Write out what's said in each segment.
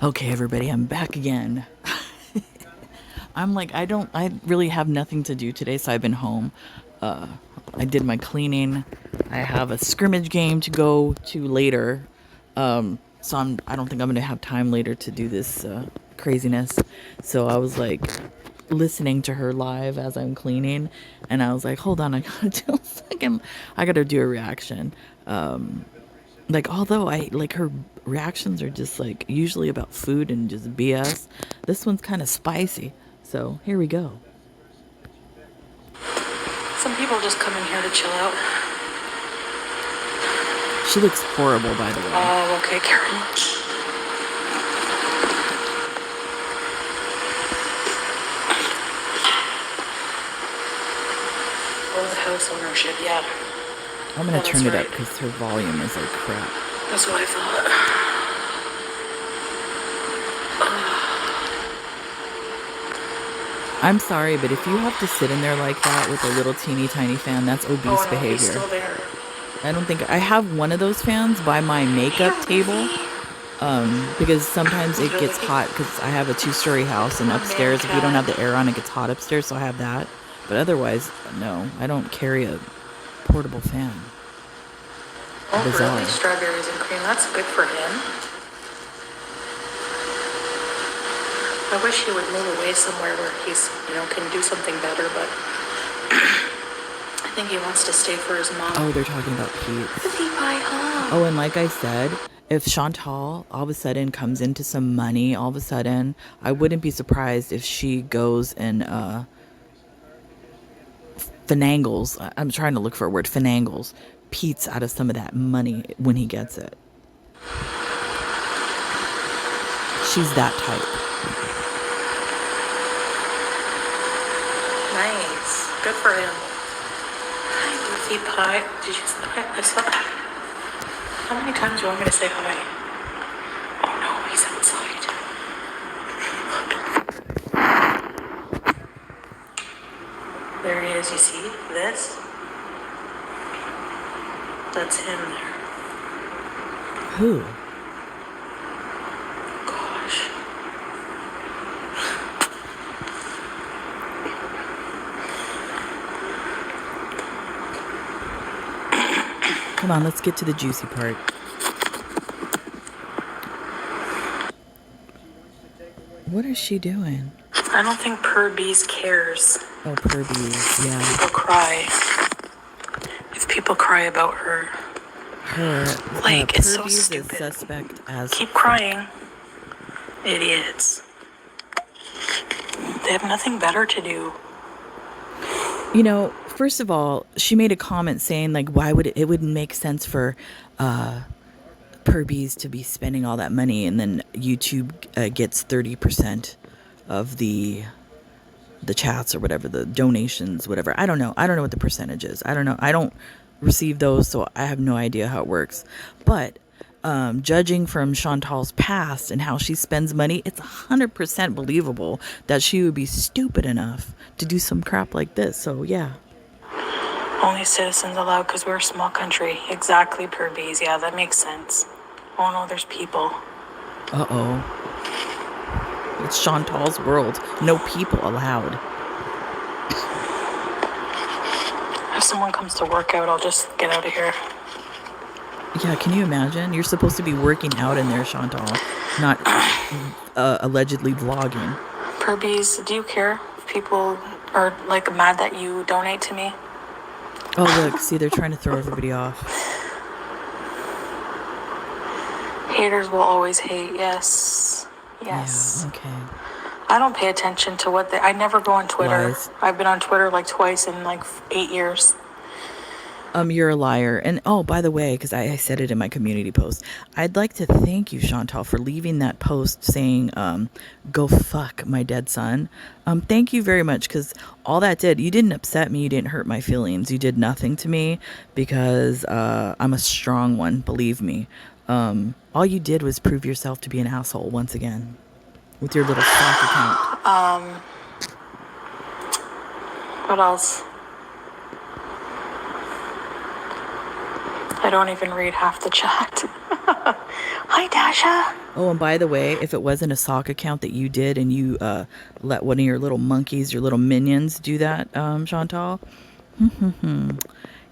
Okay, everybody, I'm back again. I really have nothing to do today, so I've been home. I did my cleaning. I have a scrimmage game to go to later. I don't think I'm gonna have time later to do this craziness. So I was like listening to her live as I'm cleaning, and I was like, hold on, I gotta do a second. I gotta do a reaction. Although I like her reactions are just like usually about food and just BS, this one's kind of spicy. So here we go. Some people just come in here to chill out. She looks horrible, by the way. Oh, okay, Karen. Oh, the house ownership, yeah. I'm gonna turn it up because her volume is like crap. That's what I thought. I'm sorry, but if you have to sit in there like that with a little teeny tiny fan, that's obese behavior. He's still there. I don't think I have one of those fans by my makeup table. Because sometimes it gets hot because I have a 2-story house, and upstairs, if we don't have the air on, it gets hot upstairs, so I have that. But otherwise, no, I don't carry a portable fan. Oh, bizarre. Really? Strawberries and cream. That's good for him. I wish he would move away somewhere where he's, can do something better, but I think he wants to stay for his mom. Oh, they're talking about Pete. Cookie pie home. Oh, and like I said, if Chantal all of a sudden comes into some money, all of a sudden, I wouldn't be surprised if she goes and finangles. I'm trying to look for a word. Finangles Pete's out of some of that money when he gets it. She's that type. Nice. Good for him. Hi, Lucy Pie. Did you I saw that. How many times do you want me to say hi? Oh no, he's outside. There he is, you see this? That's him there. Who? Gosh. Come on, let's get to the juicy part. What is she doing? I don't think Purbees cares. Oh, Purbees, yeah. People cry. If people cry about her. It's so stupid. Is suspect as keep crying. Idiots. They have nothing better to do. First of all, she made a comment saying, like, why would it wouldn't make sense for Purbees to be spending all that money, and then YouTube gets 30% of the chats or whatever, the donations, whatever. I don't know what the percentage is. I don't know. I don't receive those, so I have no idea how it works. But judging from Chantal's past and how she spends money, it's 100% believable that she would be stupid enough to do some crap like this. So yeah. Only citizens allowed because we're a small country. Exactly, Purbees. Yeah, that makes sense. Oh no, there's people. Uh-oh. It's Chantal's world. No people allowed. If someone comes to work out, I'll just get out of here. Yeah, can you imagine? You're supposed to be working out in there, Chantal, not allegedly vlogging. Purbees, do you care if people are mad that you donate to me? Oh, look, see, they're trying to throw everybody off. Haters will always hate, yes. Yes. Yeah, okay. I don't pay attention to what I never go on Twitter. Lies. I've been on Twitter twice in 8 years. You're a liar. And oh, by the way, because I said it in my community post, I'd like to thank you, Chantal, for leaving that post saying, go fuck my dead son. Thank you very much, because all that did, you didn't upset me, you didn't hurt my feelings, you did nothing to me, because I'm a strong one, believe me. All you did was prove yourself to be an asshole once again with your little stock account. What else? I don't even read half the chat. Hi, Dasha. Oh, and by the way, if it wasn't a sock account that you did and you let one of your little monkeys, your little minions do that, Chantal,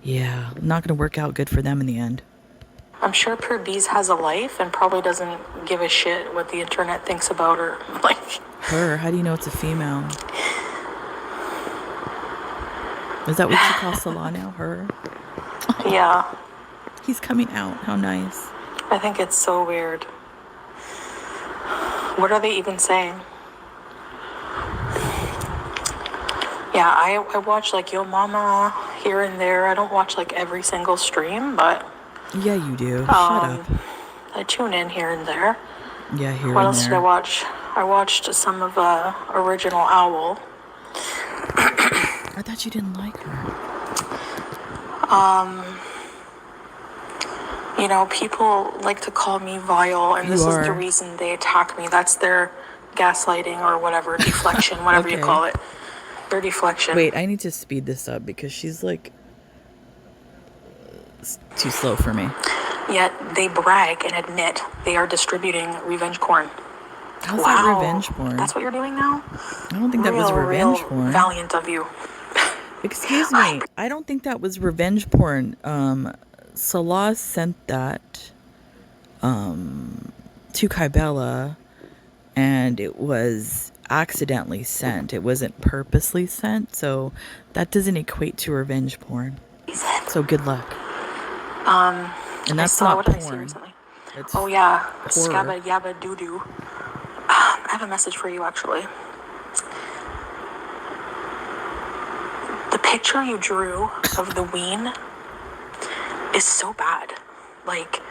yeah, not going to work out good for them in the end. I'm sure Pure Bees has a life and probably doesn't give a shit what the internet thinks about her. Like, Her? How do you know it's a female? Is that what you call Salah now? Her? yeah, He's coming out. How nice. I think it's so weird. What are they even saying? Yeah, I watch like Yo Mama here and there. I don't watch like every single stream, but Yeah, you do. Shut up. I tune in here and there. Yeah, here What and else did I there. watch? I watched some of Original Owl. I thought you didn't like her. You know, people like to call me vile, and You this is the are. reason they attack me. That's their gaslighting or whatever, deflection, whatever you Okay. call it. Their deflection. Wait, I need to speed this up because she's like too slow for me. Yet they brag and admit they are distributing revenge porn. How's that revenge porn? That's what you're doing now? I don't think that was revenge real porn. valiant of you. Excuse me. I don't think that was revenge porn. Salah sent that to Kybella, and it was accidentally sent. It wasn't purposely sent, so that doesn't equate to revenge porn. So good luck. And that's saw, not what did I see porn. recently? It's Oh yeah, horror. Scabba Yabba Doo Doo. I have a message for you actually. The picture you drew of the ween is so bad. Like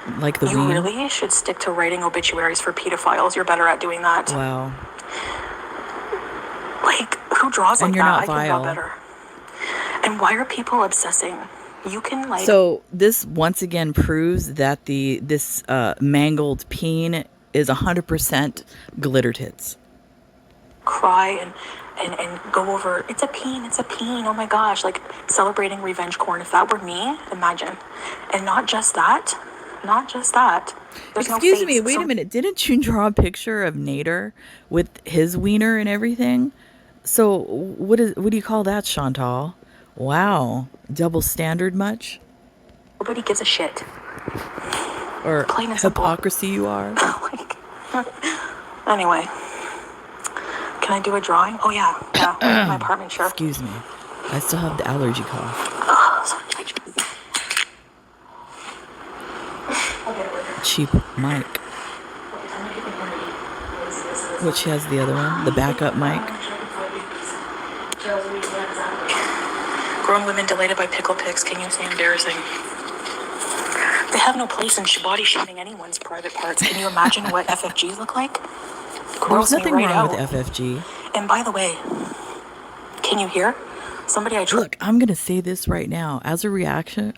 the you ween? really should stick to writing obituaries for pedophiles. You're better at doing that. Wow. Like, who draws And like you're that? not I can vile. draw better. And why are people obsessing? You can like So this once again proves that this mangled peen is 100% glitter tits. cry and go over, it's a peen, oh my gosh, like celebrating revenge porn. If that were me, imagine. And not just that. There's Excuse no me, face. wait a minute. Didn't you draw a picture of Nader with his wiener and everything? So what do you call that, Chantal? Wow. Double standard much? Nobody gives a shit. Or Plain and simple. hypocrisy you are? Like, anyway. Can I do a drawing? Oh yeah, my apartment, sure. Excuse me. I still have the allergy cough. I'll get it later. Cheap mic. What, she has the other one? The backup mic? Grown women delighted by pickle pics. Can you say embarrassing? They have no place in body shaming anyone's private parts. Can you imagine what FFGs look like? There's Gross me nothing right wrong out. with FFG. And by the way, can you hear? Somebody I Look, I'm going to say this right now. As a reaction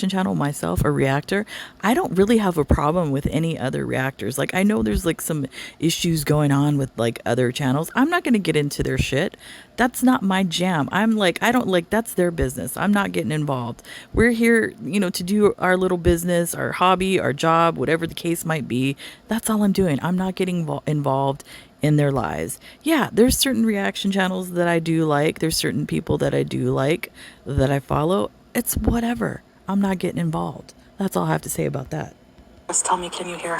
channel myself, a reactor, I don't really have a problem with any other reactors. Like, I know there's like some issues going on with like other channels. I'm not going to get into their shit. That's not my jam. I'm like, I don't like, that's their business. I'm not getting involved. We're here, to do our little business, our hobby, our job, whatever the case might be. That's all I'm doing. I'm not getting involved in their lives. Yeah, there's certain reaction channels that I do like. There's certain people that I do like that I follow. It's whatever. I'm not getting involved. That's all I have to say about that. just tell me, can you hear?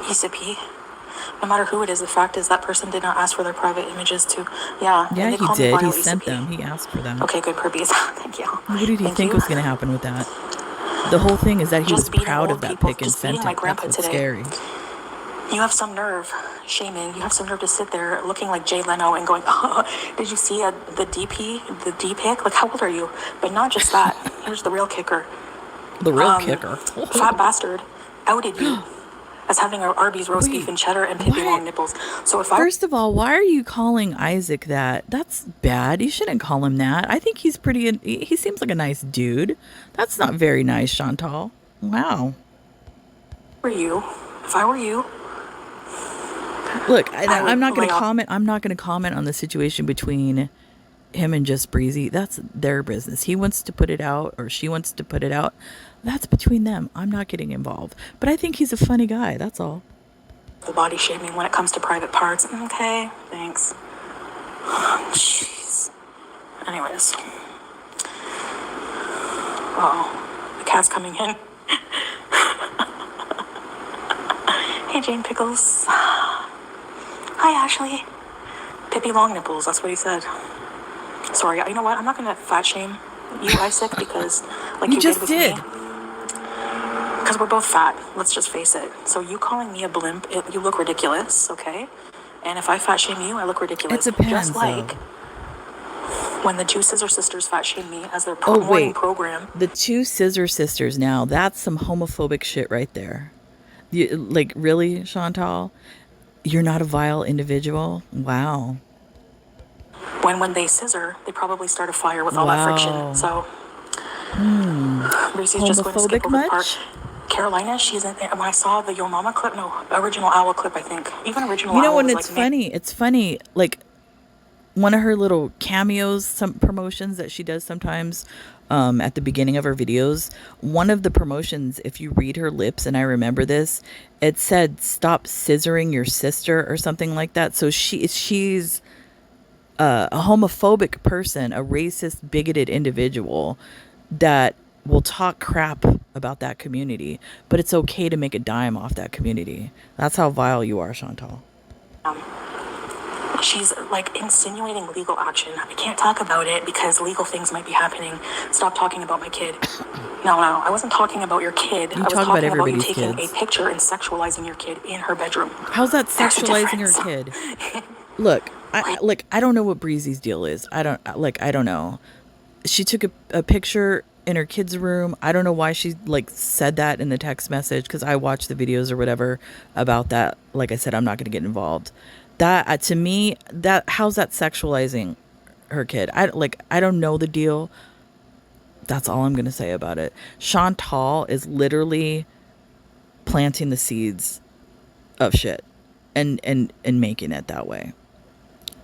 ECP. No matter who it is, the fact is that person did not ask for their private images to. Yeah, Yeah, and they he call me did. vile He ECP. sent them. He asked for them. Okay, good, Purbies. Thank you. What did he Thank think you. was going to happen with that? The whole thing is that he Just was beating proud old of that people, pic and just sent beating my it. grandpa That's what's today. scary. You have some nerve, shaming. You have some nerve to sit there looking like Jay Leno and going, oh, did you see the D pic? Like, how old are you? But not just that. Here's the real kicker. The real kicker. Fat bastard outed you as having a Arby's roast beef and cheddar and Pippi long nipples. So if First of all, why are you calling Isaac that? That's bad. You shouldn't call him that. I think he's he seems like a nice dude. That's not very nice, Chantal. Wow. For you, if I were you, Look, I I'm would not going lay to off. comment. I'm not going to comment on the situation between him and Just Breezy. That's their business. He wants to put it out, or she wants to put it out. That's between them. I'm not getting involved. But I think he's a funny guy. That's all. The body shaming when it comes to private parts. Okay, thanks. Jeez. Anyways. Oh, the cat's coming in. Hey, Jane Pickles. Hi, Ashley. Pippi Long Nipples, that's what he said. Sorry, you know what? I'm not gonna fat shame you, Isaac, because like You you did just with did. me. Because we're both fat, let's just face it. So you calling me a blimp, you look ridiculous, okay? And if I fat shame you, I look It ridiculous. depends, Just like though. when the two Scissor Sisters fat shamed me as their Oh, morning wait. program. The two Scissor Sisters now. That's some homophobic shit right there. You, like, really, Chantal? You're not a vile individual? Wow. When they scissor, they probably start a fire with all that friction. Wow. So Lucy's just going to skip Homophobic over the part. much? Carolina, she's in. When I saw the Yo Mama clip, no, original Owl clip, I think. Even original You know, Owl when was it's like, man, funny, it's funny. Like, one of her little cameos, some promotions that she does sometimes at the beginning of her videos. One of the promotions, if you read her lips, and I remember this, it said "Stop scissoring your sister" or something like that. So she's a homophobic person, a racist, bigoted individual that will talk crap about that community, but it's okay to make a dime off that community. That's how vile you are, Chantal. she's like insinuating legal action. I can't talk about it because legal things might be happening. Stop talking about my kid. No, I wasn't talking about your kid. You I was talk about talking about you everybody's taking a kids. picture and sexualizing your kid in her bedroom. How's that There's a sexualizing her difference. kid? Look, I don't know what Breezy's deal is. I don't know. She took a picture in her kid's room. I don't know why she like said that in the text message, because I watched the videos or whatever about that. Like I said, I'm not going to get involved. That to me, that how's that sexualizing her kid? I don't know the deal. That's all I'm going to say about it. Chantal is literally planting the seeds of shit and making it that way.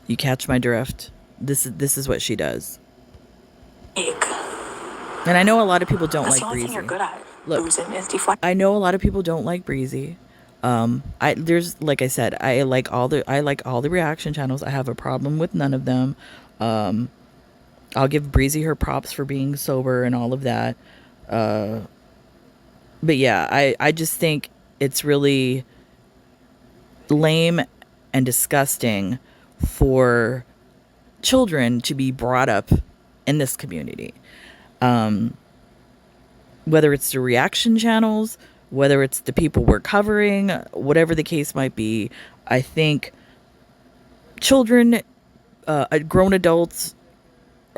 You catch my drift? This is what she does. Egg. And I know a lot of people don't That's like the only thing Breezy. you're good at. Look, Boozing is deflect. I know a lot of people don't like Breezy. There's, like I said, I like all the reaction channels. I have a problem with none of them. I'll give Breezy her props for being sober and all of that. But yeah, I just think it's really lame and disgusting for children to be brought up in this community. Whether it's the reaction channels, whether it's the people we're covering, whatever the case might be, I think children, grown adults,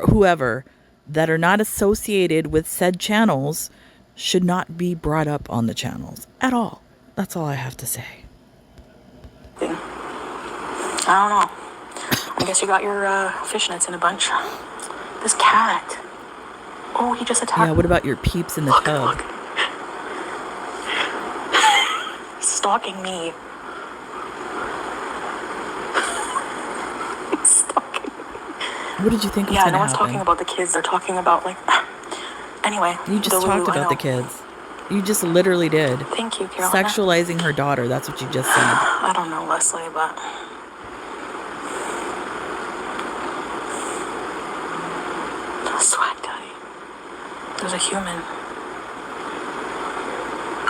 whoever, that are not associated with said channels should not be brought up on the channels at all. That's all I have to say. I don't know. I guess you got your fishnets in a bunch. This cat. Oh, he just attacked. Yeah, what about your peeps in the tub? Look. Stalking me. Stalking. What did you think was Yeah, going no to one's happen? talking about the kids. They're talking about like. Anyway. You just talked about the kids. You just literally did. Thank you, Carolina. Sexualizing her daughter. That's what you just said. I don't know, Leslie, but. Swag daddy. There's a human.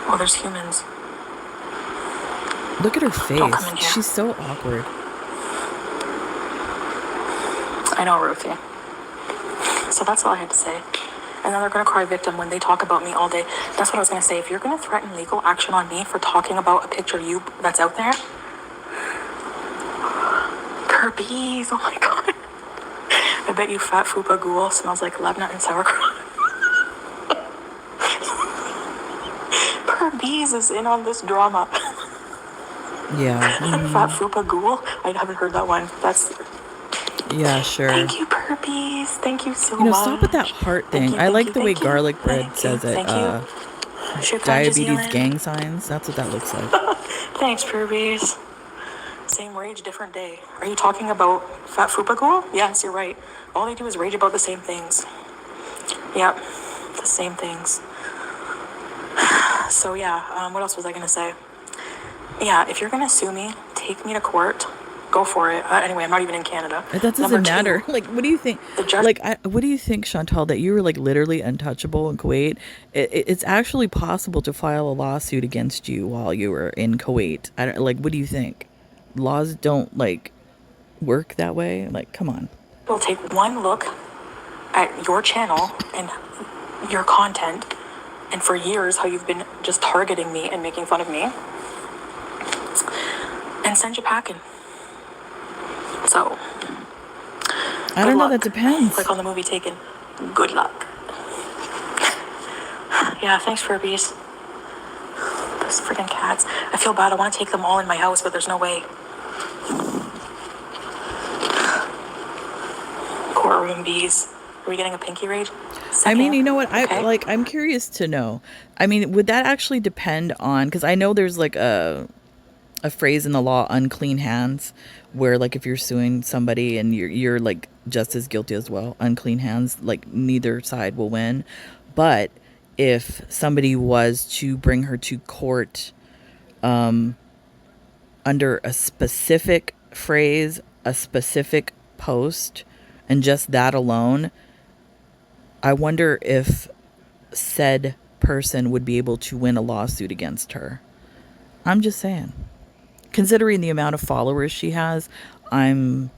Oh, there's humans. Look at her Don't come in face. here. She's so awkward. I know, Ruthie. So that's all I had to say. And then they're going to cry victim when they talk about me all day. That's what I was going to say. If you're going to threaten legal action on me for talking about a picture of you that's out there. Herpes. Oh my God. I bet you fat fupa ghoul smells like labnut and sauerkraut. Herpes is in on this drama. Yeah. Fat fupa ghoul. I haven't heard that one. That's. Yeah, sure. Thank you, Herpes. Thank you so You know, much. stop with that heart thing. Thank you, I thank like you, the way thank you. garlic bread Thank you, says it. thank you. Shukran Diabetes Jazilan. gang signs. That's what that looks like. Thanks, Purvies. Same rage, different day. Are you talking about Fat Fupagool? Yes, you're right. All they do is rage about the same things. Yep, the same things. So yeah, what else was I gonna say? Yeah, if you're gonna sue me, take me to court. Go for it. Anyway, I'm not even in Canada. That Number doesn't two, matter. Like, what do you think? the judge. Like, what do you think, Chantal, that you were like literally untouchable in Kuwait? It's actually possible to file a lawsuit against you while you were in Kuwait. I don't like. What do you think? Laws don't like work that way. Like, come on. Will take one look at your channel and your content, and for years how you've been just targeting me and making fun of me, and send you packing. So, I don't know. That depends. like on the movie Taken, good luck. Yeah, thanks for a piece. Those freaking cats. I feel bad. I want to take them all in my house, but there's no way. Courtroom bees. Are we getting a pinky rage? I mean, Second, you know what? okay. I'm curious to know. I mean, would that actually depend on? Because I know there's like a phrase in the law, unclean hands, where like if you're suing somebody and you're like just as guilty as well, unclean hands, like neither side will win. But if somebody was to bring her to court under a specific phrase, a specific post, and just that alone, I wonder if said person would be able to win a lawsuit against her. I'm just saying. Considering the amount of followers she has, I'm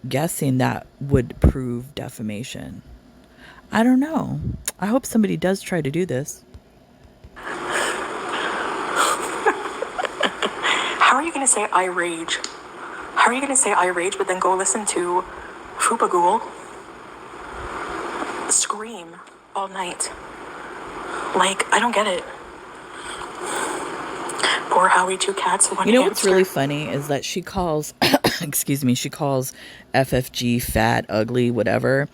guessing that would prove defamation. I don't know. I hope somebody does try to do this. How are you going to say I rage? How are you going to say I rage, but then go listen to Fupagool scream all night? Like, I don't get it. Poor Howie, two cats, one You know what's hamster. really funny is that she calls, excuse me, she calls FFG fat, ugly, whatever.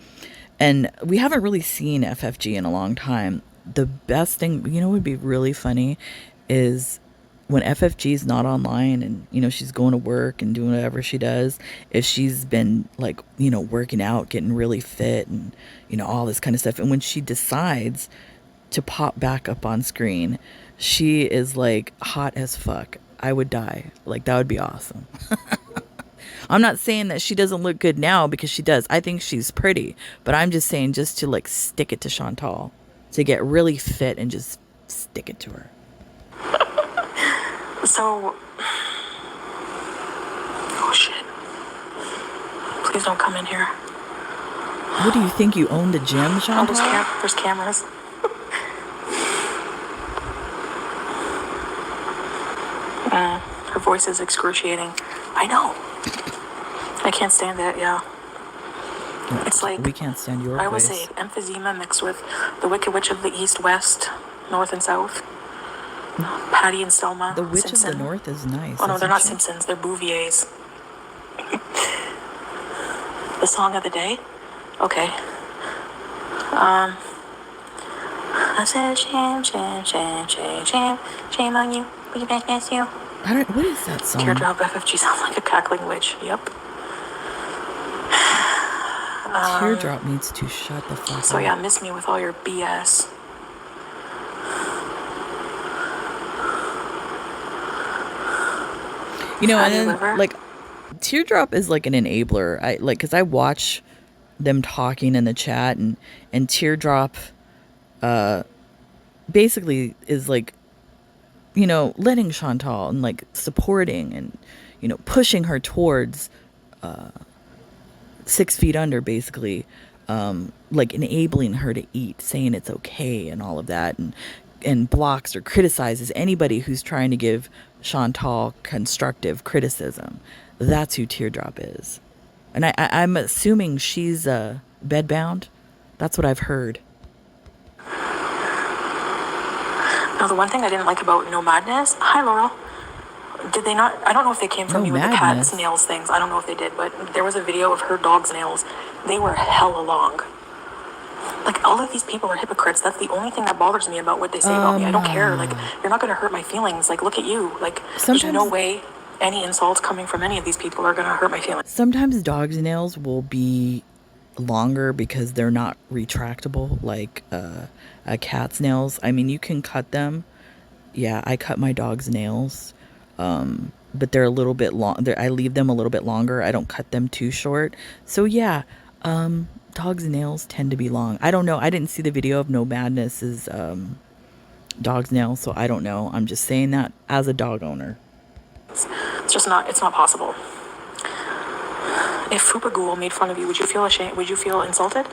And we haven't really seen FFG in a long time. The best thing, you know, would be really funny is when FFG is not online and, you know, she's going to work and doing whatever she does, if she's been like, you know, working out, getting really fit and, you know, all this kind of stuff. And when she decides to pop back up on screen, she is like hot as fuck. I would die. Like, that would be awesome. I'm not saying that she doesn't look good now, because she does. I think she's pretty. But I'm just saying, just to like stick it to Chantal, to get really fit and just stick it to her. So, oh shit. Please don't come in here. What do you think? You own the gym, Oh, Chantal? there's cameras. Her voice is excruciating. I know. I can't stand it, yeah. It's like, We can't stand your I would voice. say emphysema mixed with the Wicked Witch of the East, West, North and South. Patty and Selma. The Witch Simpson. of the North is nice. Oh no, they're not isn't she? Simpsons, they're Bouviers. The song of the day? Okay. I said shame, shame, shame, shame, shame, shame on you, we miss you. I don't. What is that song? Teardrop FFG sounds like a cackling witch. Yep. Teardrop needs to shut the fuck up. So yeah, miss me with all your BS. You know, Fatty and then, liver. like, Teardrop is like an enabler. I like, because I watch them talking in the chat, and Teardrop basically is like, you know, letting Chantal and like supporting and, you know, pushing her towards 6 feet under, basically, like enabling her to eat, saying it's okay and all of that, and blocks or criticizes anybody who's trying to give Chantal constructive criticism. That's who Teardrop is. And I'm assuming she's bedbound. That's what I've heard. Now, the one thing I didn't like about No Madness, hi Laurel, did they not, I don't know if they came from No me with the Madness? cat's nails things, I don't know if they did, but there was a video of her dog's nails. They were hella long. Like, all of these people are hypocrites. That's the only thing that bothers me about what they say about me. I don't care. Like, you're not going to hurt my feelings. Like, look at you. Like, there's no Sometimes way any insults coming from any of these people are going to hurt my feelings. sometimes dogs' nails will be longer because they're not retractable like a cat's nails. I mean, you can cut them. Yeah, I cut my dog's nails, but they're a little bit long. I leave them a little bit longer. I don't cut them too short. So yeah, dogs' nails tend to be long. I don't know. I didn't see the video of No Madness's dog's nails, so I don't know. I'm just saying that as a dog owner. It's just not, it's not possible. If Fupagool made fun of you, would you feel ashamed? Would you feel insulted?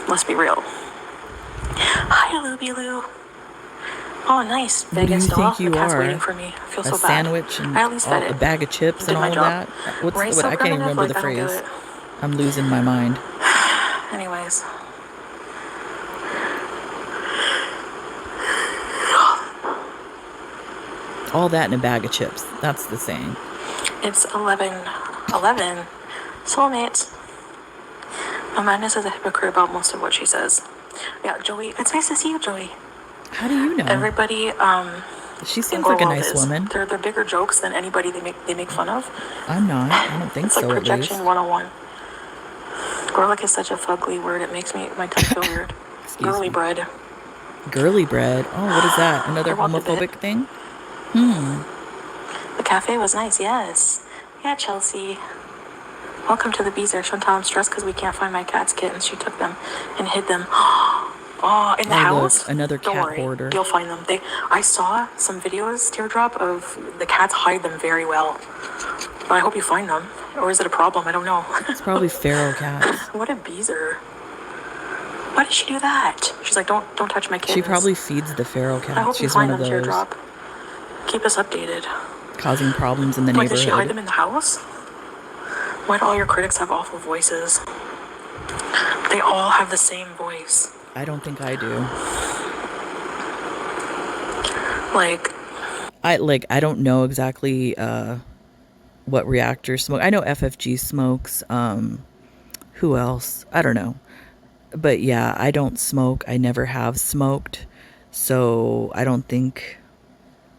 Let's be real. Hi, Looby Loo. Oh, nice. What do you think you the cat's are? waiting for me. I feel A so sandwich bad. and I at least fed a it. bag of chips Did and my all of job. that? What's Rice what? so I can't even primitive, remember the like, I don't phrase. get it. I'm losing my mind. Anyways. All that in a bag of chips. That's the saying. It's 11. Soulmates. Madness is a hypocrite about most of what she says. Yeah, Joey. It's nice to see you, Joey. How do you know? Everybody, She seems like a nice woman. They're bigger jokes than anybody they make fun of. I'm not. I don't think It's so, like at least. projection 101. Garlic is such a fugly word. It makes my tongue feel weird. Girly me. bread. Girly bread. Oh, what is that? Another I walked a bit. homophobic thing? The cafe was nice, yes. Yeah, Chelsea. Welcome to the Beezer. Chantal, I'm stressed because we can't find my cat's kittens. She took them and hid them. Oh, in the house? Look, another Don't cat worry. hoarder. You'll find them. I saw some videos, Teardrop, of the cats hide them very well. But I hope you find them. Or is it a problem? I don't know. It's probably feral cats. What a Beezer. Why did she do that? She's like, don't touch my kittens. She probably feeds the feral I hope cats. you She's one find of them, those Teardrop. Keep us updated. causing problems in the Like, did she hide neighborhood. them in the house? Why do all your critics have awful voices? They all have the same voice. I don't think I do. Like, I don't know exactly what reactors smoke. I know FFG smokes. Who else? I don't know. But yeah, I don't smoke. I never have smoked. So I don't think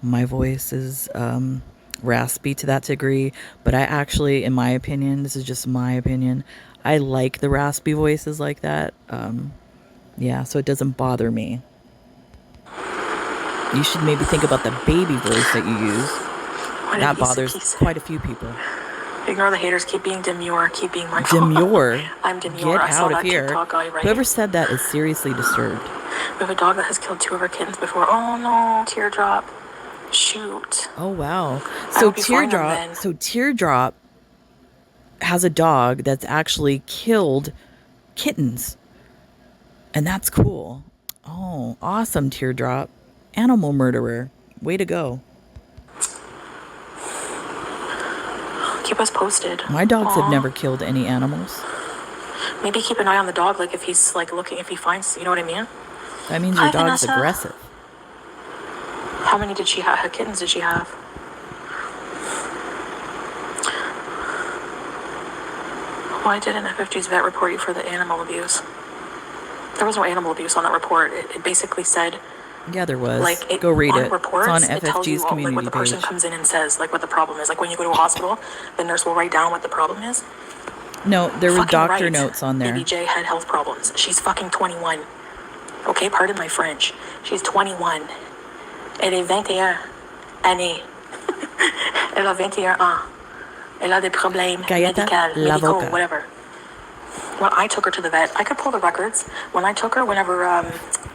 my voice is raspy to that degree. But I actually, in my opinion, this is just my opinion, I like the raspy voices like that. Yeah, so it doesn't bother me. You should maybe think about the baby voice that you use. what That a bothers piece. quite a few people. Ignore the haters. Keep being demure. Keep being mindful. Demure. I'm demure. Get I saw out of that here. TikTok guy, right? Whoever said that is seriously disturbed. We have a dog that has killed 2 of our kittens before. Oh no, Teardrop. Shoot. Oh wow. I So hope you find them Teardrop then. Teardrop has a dog that's actually killed kittens. And that's cool. Oh, awesome, Teardrop. Animal murderer. Way to go. Keep us posted. My dogs have Aw. never killed any animals. Maybe keep an eye on the dog, like if he's like looking, if he finds, you know what I mean? That means your Hi, dog's Vanessa. aggressive. How many did she have? How kittens did she have? Why didn't FFG's vet report you for the animal abuse? There was no animal abuse on that report. It basically said, Yeah, there was. like, Go read on it. reports, It's on it tells you FFG's all, like, community what the person page. comes in and says, like what the problem is. Like when you go to a hospital, the nurse will write down what the problem is. No, there were Fucking doctor right. notes on there. Baby J had health problems. She's fucking 21. Okay, pardon my French. She's 21. Elle est 21 années. Elle a 21 ans. Elle a des problèmes Galleta la médicaux, boca. whatever. When I took her to the vet, I could pull the records. When I took her, whenever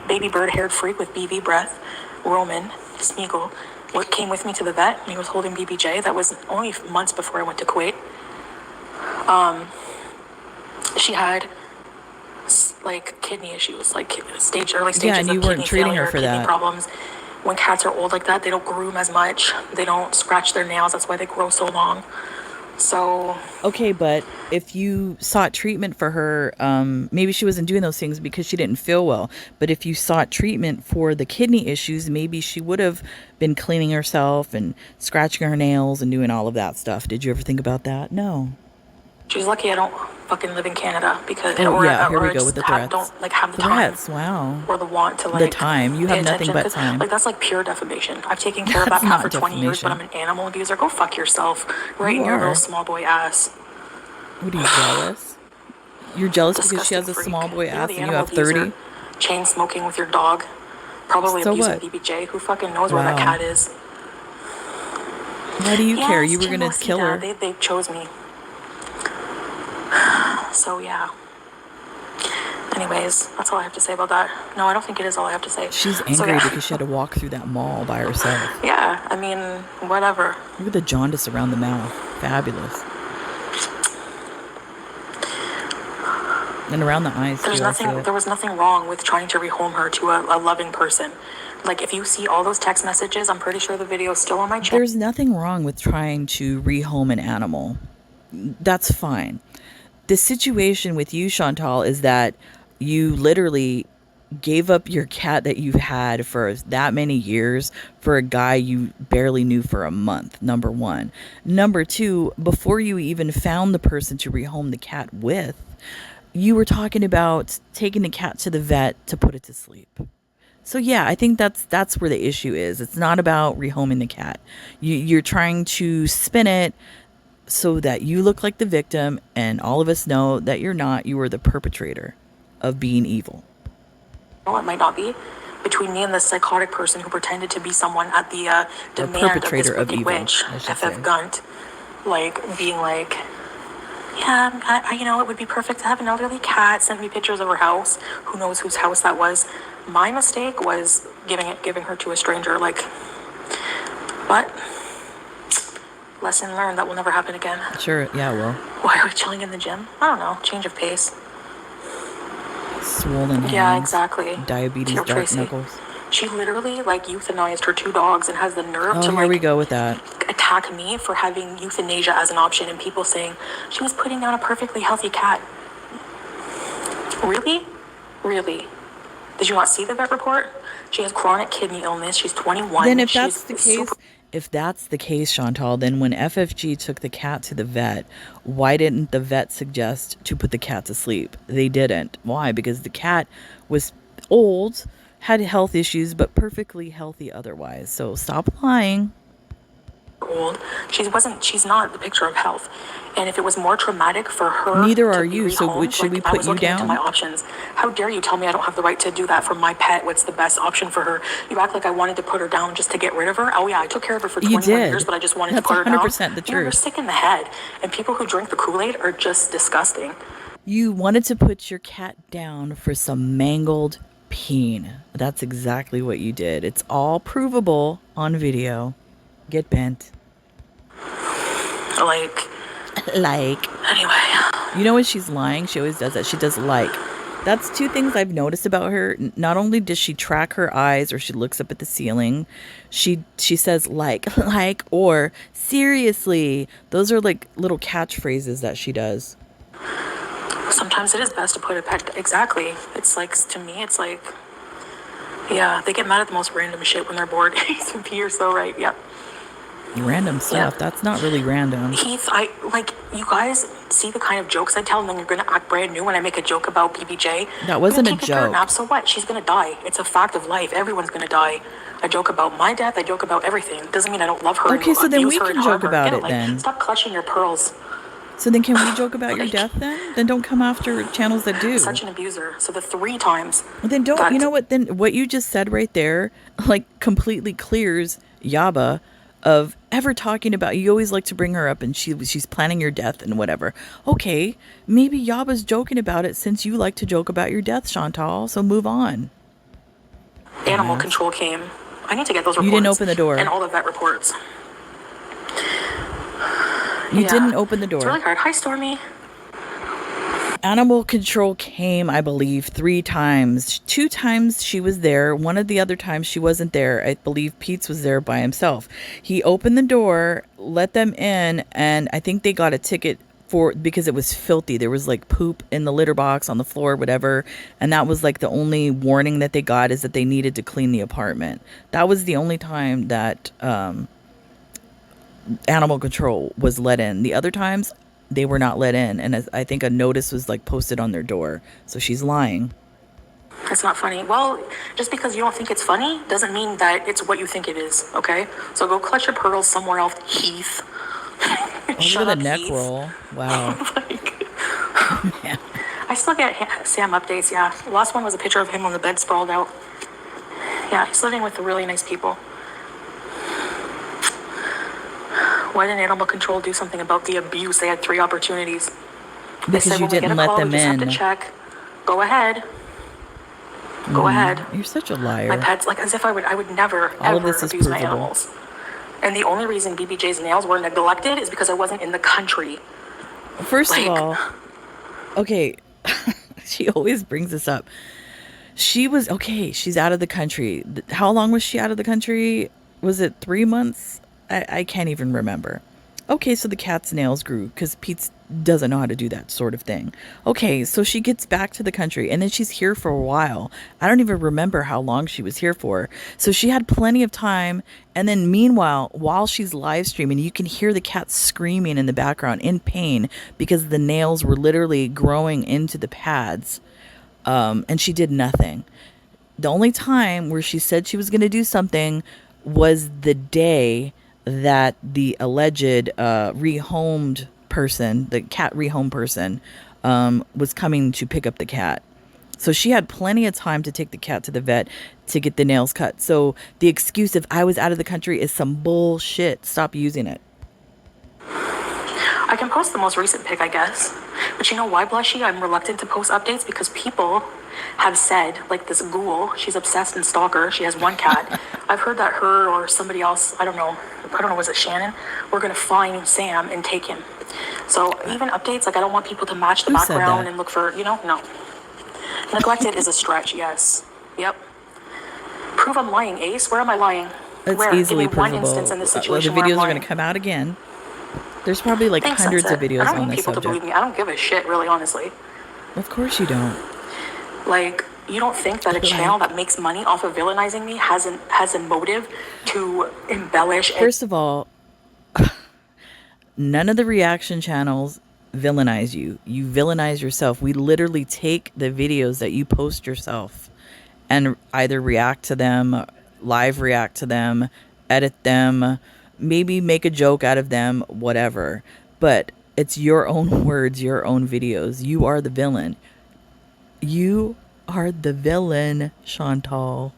baby bird-haired freak with BV breath, Roman Smeagol, what came with me to the vet, and he was holding BBJ. That was only months before I went to Kuwait. She had like kidney issues, like early stages Yeah, and of you weren't kidney treating her failure, for kidney that. problems. When cats are old like that, they don't groom as much. They don't scratch their nails. That's why they grow so long. So Okay, but if you sought treatment for her, maybe she wasn't doing those things because she didn't feel well. But if you sought treatment for the kidney issues, maybe she would have been cleaning herself and scratching her nails and doing all of that stuff. Did you ever think about that? No. She's lucky I don't fucking live in Canada because, Oh yeah, here or we I go with just the threats. don't like have the Threats, time wow. or the want to The like time. You pay have nothing attention but because time. like that's like pure defamation. I've taken care of that That's cat not for 20 years, but I'm defamation. an animal abuser. Go fuck yourself, right You in your little are. small boy ass. What are you, jealous? You're jealous because she Disgusting has a freak. small boy You're ass the and you animal have abuser. 30? Chain smoking with your dog. Probably So abusing what? BBJ. Who fucking knows where that Wow. cat is? Why do you care? Yes, You were gonna Chingosky kill dad. her. They chose me. So yeah. Anyways, that's all I have to say about that. No, I don't think it is all I have to say. She's So angry yeah. because she had to walk through that mall by herself. Yeah, I mean, whatever. Look at the jaundice around the mouth. Fabulous. And around the eyes too, I see it. There was nothing wrong with trying to rehome her to a loving person. Like, if you see all those text messages, I'm pretty sure the video is still on my channel. There's nothing wrong with trying to rehome an animal. That's fine. The situation with you, Chantal, is that you literally gave up your cat that you've had for that many years for a guy you barely knew for a month, number one. Number two, before you even found the person to rehome the cat with, you were talking about taking the cat to the vet to put it to sleep. So yeah, I think that's where the issue is. It's not about rehoming the cat. You're trying to spin it so that you look like the victim, and all of us know that you're not. You were the perpetrator of being evil. It might not be. Between me and this psychotic person who pretended to be someone at the Or demand of this perpetrator of wicked evil, witch, I should FF say. Gunt, like being like, yeah, you know, it would be perfect to have an elderly cat. Sent me pictures of her house. Who knows whose house that was? My mistake was giving her to a stranger. Like, but lesson learned. That will never happen again. Sure, yeah, well, Why are we chilling in the gym? I don't know. Change of pace. swollen hands. Yeah, exactly. Diabetes, Teal dark Tracy. knuckles. She literally like euthanized her 2 dogs and has the nerve Oh, to here like we go with that. attack me for having euthanasia as an option, and people saying she was putting down a perfectly healthy cat. Really? Really? Did you not see the vet report? She has chronic kidney illness. She's 21. Then if She's that's the case, Chantal, then when FFG took the cat to the vet, why didn't the vet suggest to put the cat to sleep? They didn't. Why? Because the cat was old, had health issues, but perfectly healthy otherwise. So stop lying. old. She's not the picture of health. And if it was more traumatic for her Neither to are be you. So rehomed, should we like, I put was you looking into down? my options. How dare you tell me I don't have the right to do that for my pet? What's the best option for her? You act like I wanted to put her down just to get rid of her. Oh yeah, I took care of her for You 21 did. years, but I just wanted That's to put her down. 100% the You're truth. sick in the head. And people who drink the Kool-Aid are just disgusting. You wanted to put your cat down for some mangled peen. That's exactly what you did. It's all provable on video. Get bent. Like. Anyway. You know when she's lying, she always does that. She does like. That's 2 things I've noticed about her. Not only does she track her eyes or she looks up at the ceiling, she says like, or seriously. Those are like little catchphrases that she does. Sometimes it is best to put a pet. Exactly. It's like, to me, it's like, yeah, they get mad at the most random shit when they're bored. You're so right. Yep. Random stuff. Yeah. That's not really random. Heath, you guys see the kind of jokes I tell, and then you're gonna act brand new when I make a joke about BBJ. That wasn't a Take a dirt joke. nap, so what? She's gonna die. It's a fact of life. Everyone's gonna die. I joke about my death. I joke about everything. Doesn't mean I don't love her. Okay, and so then abuse we her can and harm joke her. about Get it like, then. Stop clutching your pearls. So then can we joke about your death then? Then don't come after channels that do. Such an abuser. So the 3 times. Well, then don't. that- You know what? Then what you just said right there, like completely clears Yaba of ever talking about. You always like to bring her up, and she's planning your death and whatever. Okay, maybe Yaba's joking about it since you like to joke about your death, Chantal. So move on. Animal control came. I need to get those reports. You didn't open the door. And all the vet reports. You didn't open the door. It's really hard. Hi, Stormy. Animal control came, I believe, 3 times. 2 times she was there. One of the other times she wasn't there. I believe Pete's was there by himself. He opened the door, let them in, and I think they got a ticket because it was filthy. There was like poop in the litter box on the floor, whatever. And that was like the only warning that they got, is that they needed to clean the apartment. That was the only time that animal control was let in. The other times, they were not let in, and I think a notice was like posted on their door. So she's lying. It's not funny. Well, just because you don't think it's funny doesn't mean that it's what you think it is, okay? So go clutch your pearls somewhere else, Heath. Oh, look Shut at the up, neck Heath. roll. Wow. Like, Man. I still get Sam updates, yeah. The last one was a picture of him on the bed sprawled out. Yeah, he's living with really nice people. Why didn't animal control do something about the abuse? They had 3 opportunities. They Because said you when we get a didn't let call, we them just have to in. check. Go ahead. Go ahead. You're such a My liar. pets, like as if I would never, All of ever this is abuse my provable. animals. And the only reason BBJ's nails were neglected is because I wasn't in the country. First of Like, all, okay, she always brings this up. She was okay. She's out of the country. How long was she out of the country? Was it 3 months? I can't even remember. Okay, so the cat's nails grew because Pete doesn't know how to do that sort of thing. Okay, so she gets back to the country and then she's here for a while. I don't even remember how long she was here for. So she had plenty of time. And then meanwhile, while she's live streaming, you can hear the cat screaming in the background in pain because the nails were literally growing into the pads. And she did nothing. The only time where she said she was going to do something was the day that the alleged rehomed person, the cat rehome person, was coming to pick up the cat. So she had plenty of time to take the cat to the vet to get the nails cut. So the excuse if I was out of the country is some bullshit. Stop using it. I can post the most recent pic, I guess. But you know why, Blushy? I'm reluctant to post updates because people have said, like this ghoul, she's obsessed and stalker. She has one cat. I've heard that her or somebody else, I don't know, was it Shannon? We're gonna find Sam and take him. So even updates, like I don't want people to match the Who said background that? and look for, no. Neglected is a stretch, yes. Yep. Prove I'm lying, Ace. Where am I lying? It's Where? Give me easily one instance provable. in this Well, the situation where I'm videos are going lying. to come out again. There's probably like Thanks, hundreds of Sunset. I videos don't on need this people to believe subject. me. I don't give a shit, really, honestly. Of course you don't. Like, you don't think that a channel that makes money off of villainizing me has a motive to embellish and First of all, none of the reaction channels villainize you. You villainize yourself. We literally take the videos that you post yourself and either react to them, live react to them, edit them, maybe make a joke out of them, whatever. But it's your own words, your own videos. You are the villain. You are the villain, Chantal.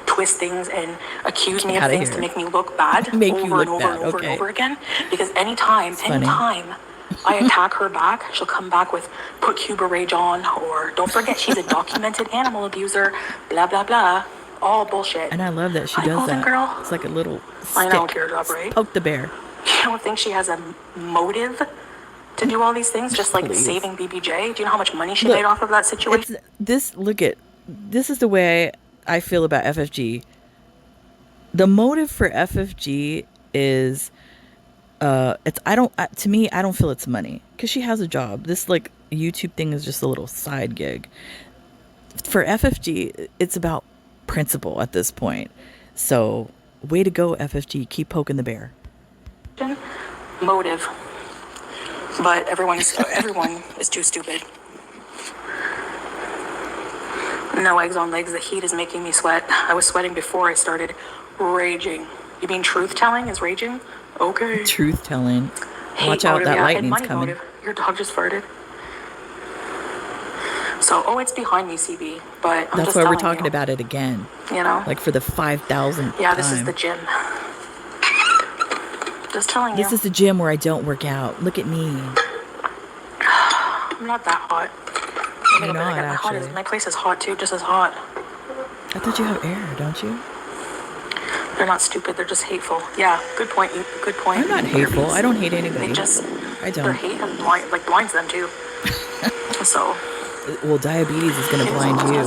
twist things and accuse Get me of out of things to here. make me look bad Make you over and look over bad. and over and Okay. over again. Because anytime Funny. I attack her back, she'll come back with put Cuba Rage on, or don't forget she's a documented animal abuser, blah blah blah. All bullshit. And I love that she Hi, does Golden that. Girl. It's like a little I know, stick. teardrop, right? Poke the bear. You don't think she has a motive to do all these things, just like Please. saving BBJ? Do you know how much money she Look, made off of that situation? This is the way I feel about FFG. The motive for FFG is it's I don't to me I don't feel it's money because she has a job. This like YouTube thing is just a little side gig. For FFG, it's about principle at this point. So, way to go, FFG. Keep poking the bear. Motive. But everyone is too stupid. No eggs on legs. The heat is making me sweat. I was sweating before I started raging. You mean truth telling is raging? Okay. Truth telling. Hate Watch out, motive, that yeah, and lightning's money coming. motive. Your dog just farted. So, it's behind me, CB. But I'm That's just why we're telling talking you, about it again. You know? Like for the 5,000th Yeah, time. this is the gym. Just telling you. This is the gym where I don't work out. Look at me. I'm not that hot. You're not, actually. My place is hot too, just as hot. I thought you have air, don't you? They're not stupid, they're just hateful. Yeah, good point. Good point. I'm not hateful. I don't hate anybody. They just, I their don't. hate blinds them too. So. Well, diabetes is going to blind you.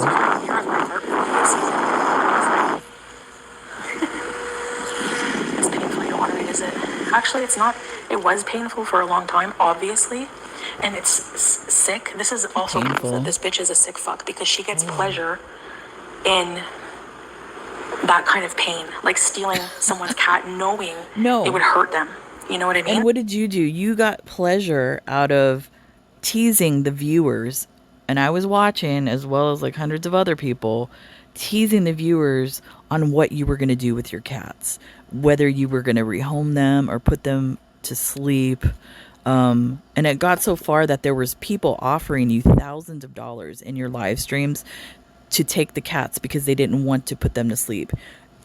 It's painful, you don't want to revisit. Actually, it's not. It was painful for a long time, obviously. And it's sick. This is also proof Painful. that this bitch is a sick fuck because she gets pleasure in that kind of pain. Like stealing someone's cat knowing No. it would hurt them. You know what I And mean? what did you do? You got pleasure out of teasing the viewers. And I was watching, as well as like hundreds of other people, teasing the viewers on what you were going to do with your cats, whether you were going to rehome them or put them to sleep. And it got so far that there was people offering you thousands of dollars in your live streams to take the cats because they didn't want to put them to sleep.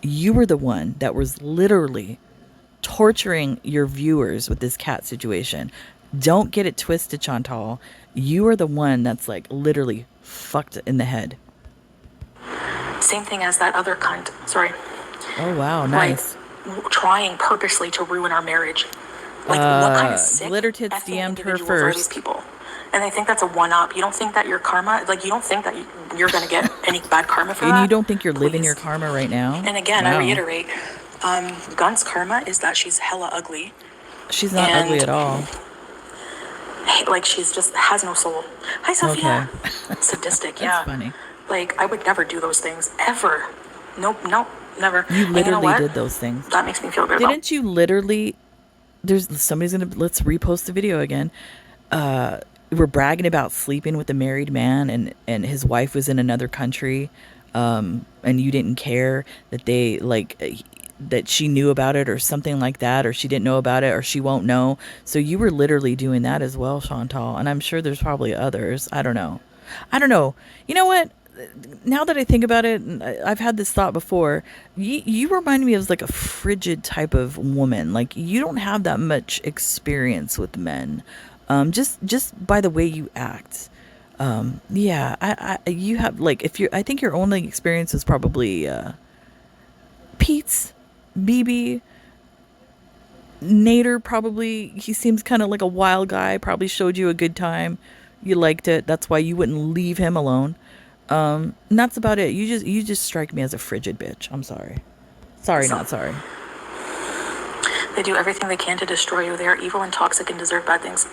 You were the one that was literally torturing your viewers with this cat situation. Don't get it twisted, Chantal. You are the one that's like literally fucked in the head. Same thing as that other cunt. Sorry. Oh wow, Like, nice. trying purposely to ruin our marriage. Like, what kind of sick Glitter Tits effing DM'd her individuals are these first. people? And I think that's a one-up. You don't think that your karma, like, you don't think that you're going to get any bad karma for And you that? don't think you're living your Please. karma right now? And again, I Wow. reiterate, Gunt's karma is that she's hella ugly. She's not ugly And, at all. like, she's just has no soul. Hi, Sophia. Okay. Sadistic, That's yeah. funny. Like, I would never do those things. Ever. Nope, nope, never. You And you know literally what? did those things. That makes me feel good about. Didn't you literally there's somebody's gonna let's repost the video again. We're bragging about sleeping with a married man and his wife was in another country, and you didn't care that they like that she knew about it or something like that, or she didn't know about it, or she won't know. So you were literally doing that as well, Chantal, and I'm sure there's probably others. I don't know. You know what, now that I think about it, and I've had this thought before. You remind me of like a frigid type of woman. Like you don't have that much experience with men, just by the way you act. Yeah, you have like if you. I think your only experience is probably Pete's, BB, Nader. Probably he seems kind of like a wild guy. Probably showed you a good time. You liked it. That's why you wouldn't leave him alone. And that's about it. You just strike me as a frigid bitch. I'm sorry. Sorry, So, not sorry. they do everything they can to destroy you. They are evil and toxic and deserve bad things.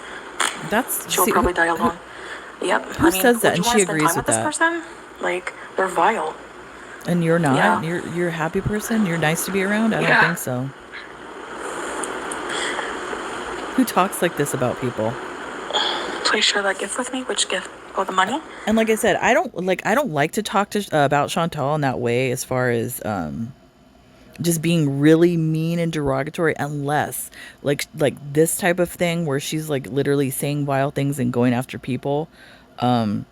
That's She will see probably die alone. Yep. who I mean, says that, would you and want she to spend agrees time with with this that. person? Like, they're vile. And you're not. Yeah. You're a happy person. You're nice to be around. I don't Yeah. think so. Who talks like this about people? Please share that gift with me. Which gift? Oh, the money? And like I said, I don't like to talk to about Chantal in that way, as far as just being really mean and derogatory, unless like this type of thing where she's like literally saying vile things and going after people. I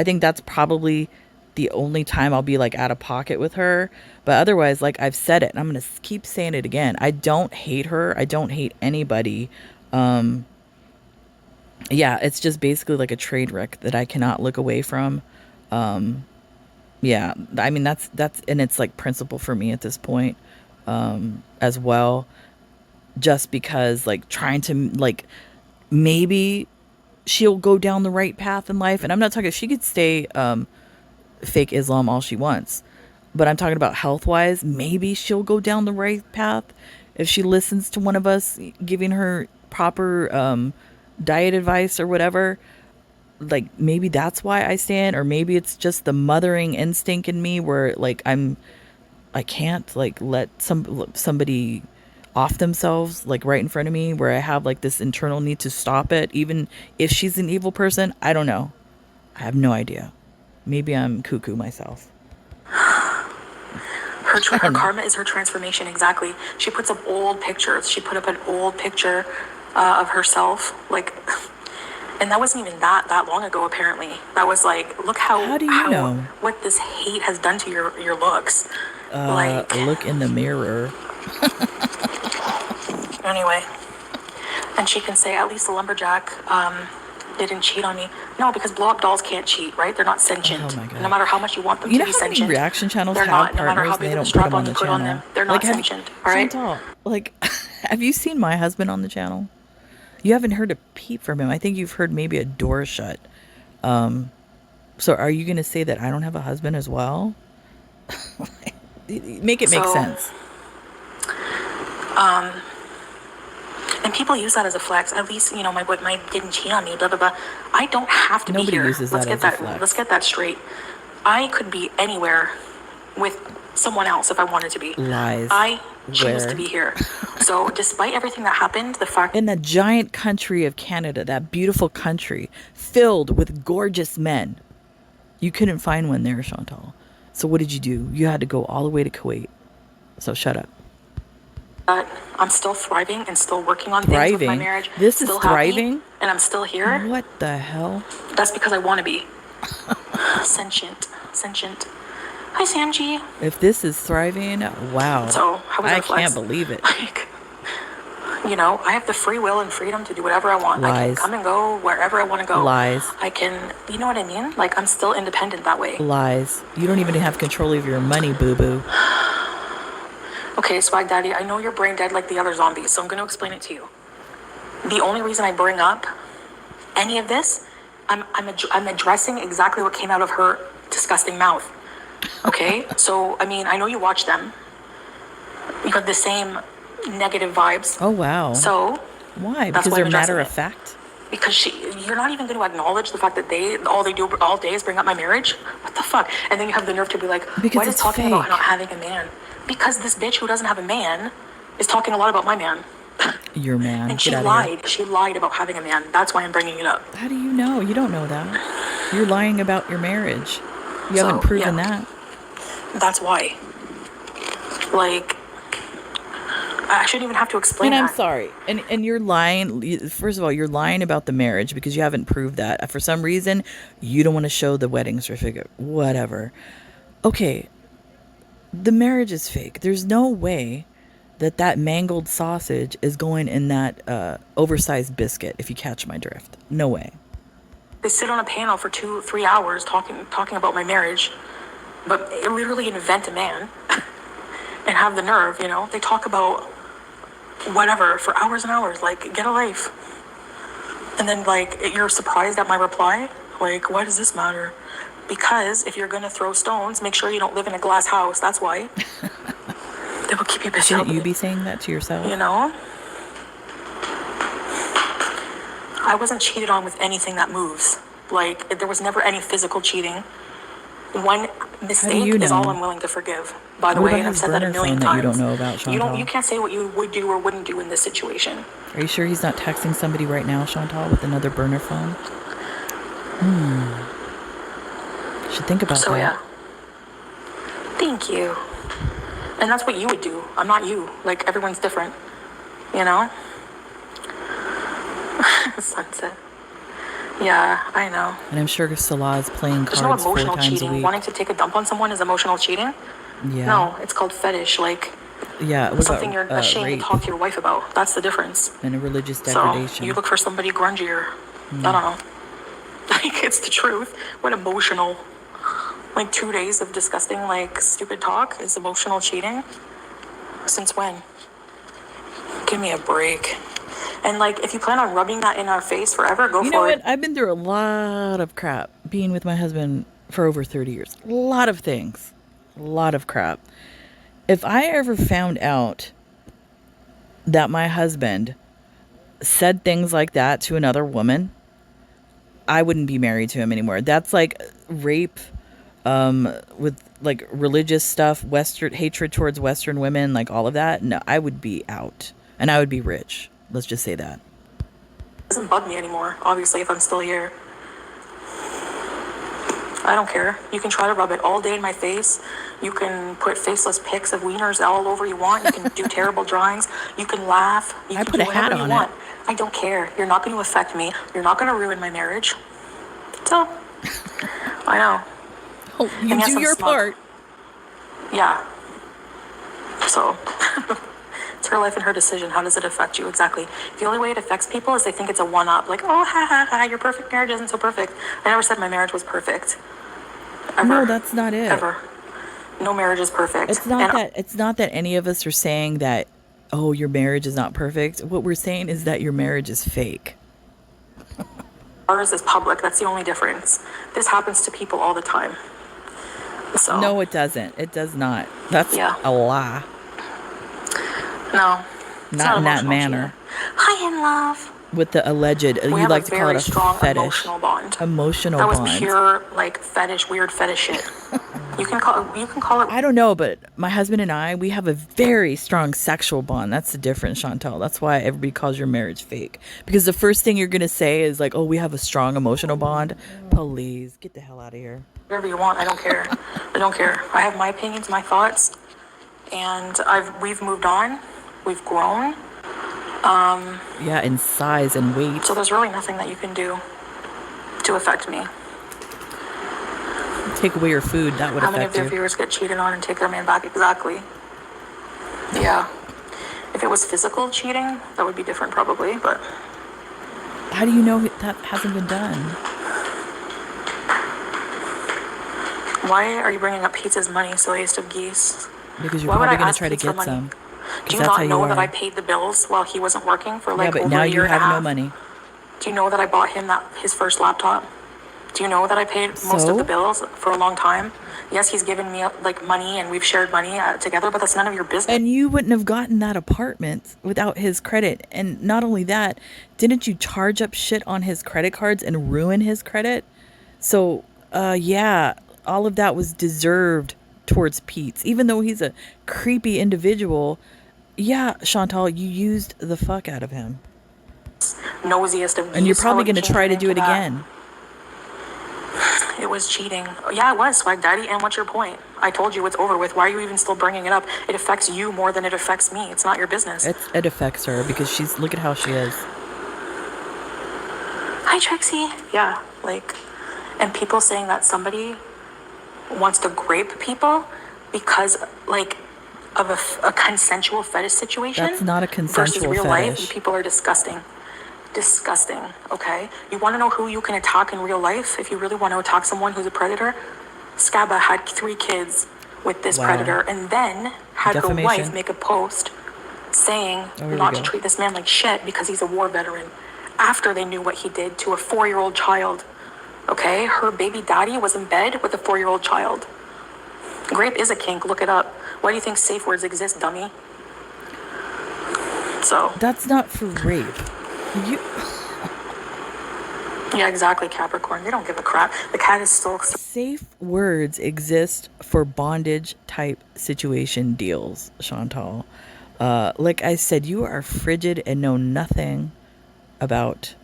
think that's probably the only time I'll be like out of pocket with her. But otherwise, like I've said it and I'm going to keep saying it again. I don't hate her. I don't hate anybody. Yeah, it's just basically like a trade wreck that I cannot look away from. Yeah, I mean that's and it's like principle for me at this point, as well. Just because like trying to like maybe she'll go down the right path in life, and I'm not talking. She could stay fake Islam all she wants, but I'm talking about health wise. Maybe she'll go down the right path if she listens to one of us giving her proper diet advice or whatever. Like maybe that's why I stand, or maybe it's just the mothering instinct in me where like I can't like let somebody off themselves like right in front of me, where I have like this internal need to stop it, even if she's an evil person. I don't know. I have no idea. Maybe I'm cuckoo myself. I Her don't know. karma is her transformation. Exactly. She puts up old pictures. She put up an old picture of herself, like, and that wasn't even that long ago. Apparently, that was like, look How do you how know? what this hate has done to your looks. Like, Look in the mirror. anyway, and she can say at least the lumberjack didn't cheat on me. No, because blow-up dolls can't cheat, right? They're not Oh sentient. my No god. matter how much you want them You to know be how many sentient, reaction channels they're have not. No matter partners how and they big of a don't put strap them on on you the put on them, channel? they're Like not sentient. All right. Chantal, like have you seen my husband on the channel? You haven't heard a peep from him. I think you've heard maybe a door shut. So are you going to say that I don't have a husband as well? Make it make So, sense. and people use that as a flex. At least, my boy didn't cheat on me. Blah blah blah. I don't have to be Nobody here. uses Let's that get as a that. Let's flex. get that straight. I could be anywhere with someone else if I wanted to be. Lies. I choose Where? to be here. So despite everything that happened, the fact In that giant country of Canada, that beautiful country filled with gorgeous men, you couldn't find one there, Chantal. So what did you do? You had to go all the way to Kuwait. So shut up. that I'm still thriving and still working on things with my Thriving? marriage, This is still thriving? happy, and I'm still here, What the hell? that's because I want to be. Sentient. Hi, Samji. If this is thriving, wow. So, how was I that flex? can't believe it. Like, you know, I have the free will and freedom to do whatever I want. I can Lies. come and go wherever I want to go. Lies. I can, you know what I mean? Like, I'm still independent that way. Lies. You don't even have control of your money, boo-boo. Okay, Swag Daddy, I know you're brain dead like the other zombies, so I'm going to explain it to you. The only reason I bring up any of this, I'm addressing exactly what came out of her disgusting mouth. Okay? So, I mean, I know you watch them. You got the same negative vibes. Oh, wow. So, why? that's Because why they're I'm matter addressing of it. fact? Because you're not even going to acknowledge the fact that all they do all day is bring up my marriage? What the fuck? And then you have the nerve to be like, Because why is it's talking about fake. not having a man? Because this bitch who doesn't have a man is talking a lot about my man. Your man. And Get she out of here. lied. She lied about having a man. That's why I'm bringing it up. How do you know? You don't know that. You're lying about your marriage. You haven't proven that. That's why. Like, I shouldn't even have to explain And I'm that. sorry. And you're lying. First of all, you're lying about the marriage because you haven't proved that. For some reason, you don't want to show the wedding certificate. Whatever. Okay. The marriage is fake. There's no way that mangled sausage is going in that oversized biscuit, if you catch my drift. No way. They sit on a panel for 2-3 hours talking about my marriage, but they literally invent a man and have the nerve, you know? They talk about whatever for hours and hours, like, get a life. And then, like, you're surprised at my reply? Like, why does this matter? Because if you're gonna throw stones, make sure you don't live in a glass house. That's why. They will keep you busy. Shouldn't you be saying that to yourself? You know? I wasn't cheated on with anything that moves. Like, there was never any physical cheating. One mistake you is know? all I'm willing to forgive. By the What way, about and I've his said that a burner million phone that you times. don't know about, Chantal? You can't say what you would do or wouldn't do in this situation. Are you sure he's not texting somebody right now, Chantal, with another burner phone? Should think about So that. yeah. Thank you. And that's what you would do. I'm not you. Like, everyone's different. You know? Sunset. Yeah, I know. And I'm sure Salah is playing There's no cards 4 emotional times a cheating. week. Wanting to take a dump on someone is emotional cheating? Yeah. No, it's called fetish. Like, Yeah. What something about you're ashamed rape to talk to your wife about. That's the difference. and a religious So, degradation? you look for somebody grungier. I don't know. Like, it's the truth. What emotional? Like, 2 days of disgusting, like, stupid talk is emotional cheating? Since when? Give me a break. And, like, if you plan on rubbing that in our face forever, go You know for what? it. I've been through a lot of crap being with my husband for over 30 years. A lot of things. A lot of crap. If I ever found out that my husband said things like that to another woman, I wouldn't be married to him anymore. That's like rape, with like religious stuff, Western hatred towards Western women, like all of that. No, I would be out. And I would be rich. Let's just say that. It doesn't bug me anymore, obviously, if I'm still here. I don't care. You can try to rub it all day in my face. You can put faceless pics of wieners all over you want. You can do terrible drawings. You can laugh. You I can put do a hat whatever you on want. I don't care. You're not going to affect me. You're not going to ruin my marriage. So, I know. Oh, you And yes, do I'm your smug. part. Yeah. So, it's her life and her decision. How does it affect you? Exactly. The only way it affects people is they think it's a one-up. Like, oh, ha, ha, ha, your perfect marriage isn't so perfect. I never said my marriage was perfect. Ever. No, that's not it. Ever. No marriage is perfect. It's not that any of us are saying that, oh, your marriage is not perfect. What we're saying is that your marriage is fake. Ours is public. That's the only difference. This happens to people all the time. So No, it doesn't. It does not. That's Yeah. a lie. no. It's Not in that emotional manner. cheating. Hi, in love. With the alleged, We you have like a to call very it a strong fetish. emotional bond. Emotional That was bond. pure, like, fetish, weird fetish shit. You can call it. I don't know, but my husband and I, we have a very strong sexual bond. That's the difference, Chantal. That's why everybody calls your marriage fake. Because the first thing you're going to say is like, oh, we have a strong emotional bond. Please, get the hell out of here. Whatever you want. I don't care. I don't care. I have my opinions, my thoughts, and we've moved on. We've grown. Yeah, in size and weight. So there's really nothing that you can do to affect me. Take away your food, that would How many of affect their you. viewers get cheated on and take their man back? Exactly. Yeah. If it was physical cheating, that would be different probably, but How do you know that hasn't been done? why are you bringing up Pete's money, silliest of geese? Because you're Why would probably I going to ask try to Pete for get money? some. Do Because you that's how not you know that I are. paid the bills while he wasn't working for Yeah, like but over now a year you and a have no half? money. Do you know that I bought him his first laptop? Do you know that I paid most of the So? bills for a long time? Yes, he's given me like money and we've shared money together, but that's none of your business. And you wouldn't have gotten that apartment without his credit. And not only that, didn't you charge up shit on his credit cards and ruin his credit? So, yeah, all of that was deserved towards Pete's. Even though he's a creepy individual, yeah, Chantal, you used the fuck out of him. Nosiest of And you're geese. How probably would you going to change try your to name do it that? again. It was cheating. Yeah, it was, Swag Daddy. And what's your point? I told you it's over with. Why are you even still bringing it up? It affects you more than it affects me. It's not your business. It affects her because look at how she is. Hi, Trixie. Yeah, like, and people saying that somebody wants to grape people because, like, of a consensual fetish situation. That's not a versus consensual real life. fetish. People are disgusting. Disgusting, okay? You want to know who you can attack in real life? If you really want to attack someone who's a predator, Scabba had 3 kids with this Wow. predator and then had her Defamation. wife make a post saying Oh, here we not to go. treat this man like shit because he's a war veteran after they knew what he did to a 4-year-old child. Okay? Her baby daddy was in bed with a 4-year-old child. Grape is a kink. Look it up. Why do you think safe words exist, dummy? So, That's not for rape. You. yeah, exactly, Capricorn. They don't give a crap. The cat is still... Safe words exist for bondage type situation deals, Chantal. Like I said, you are frigid and know nothing about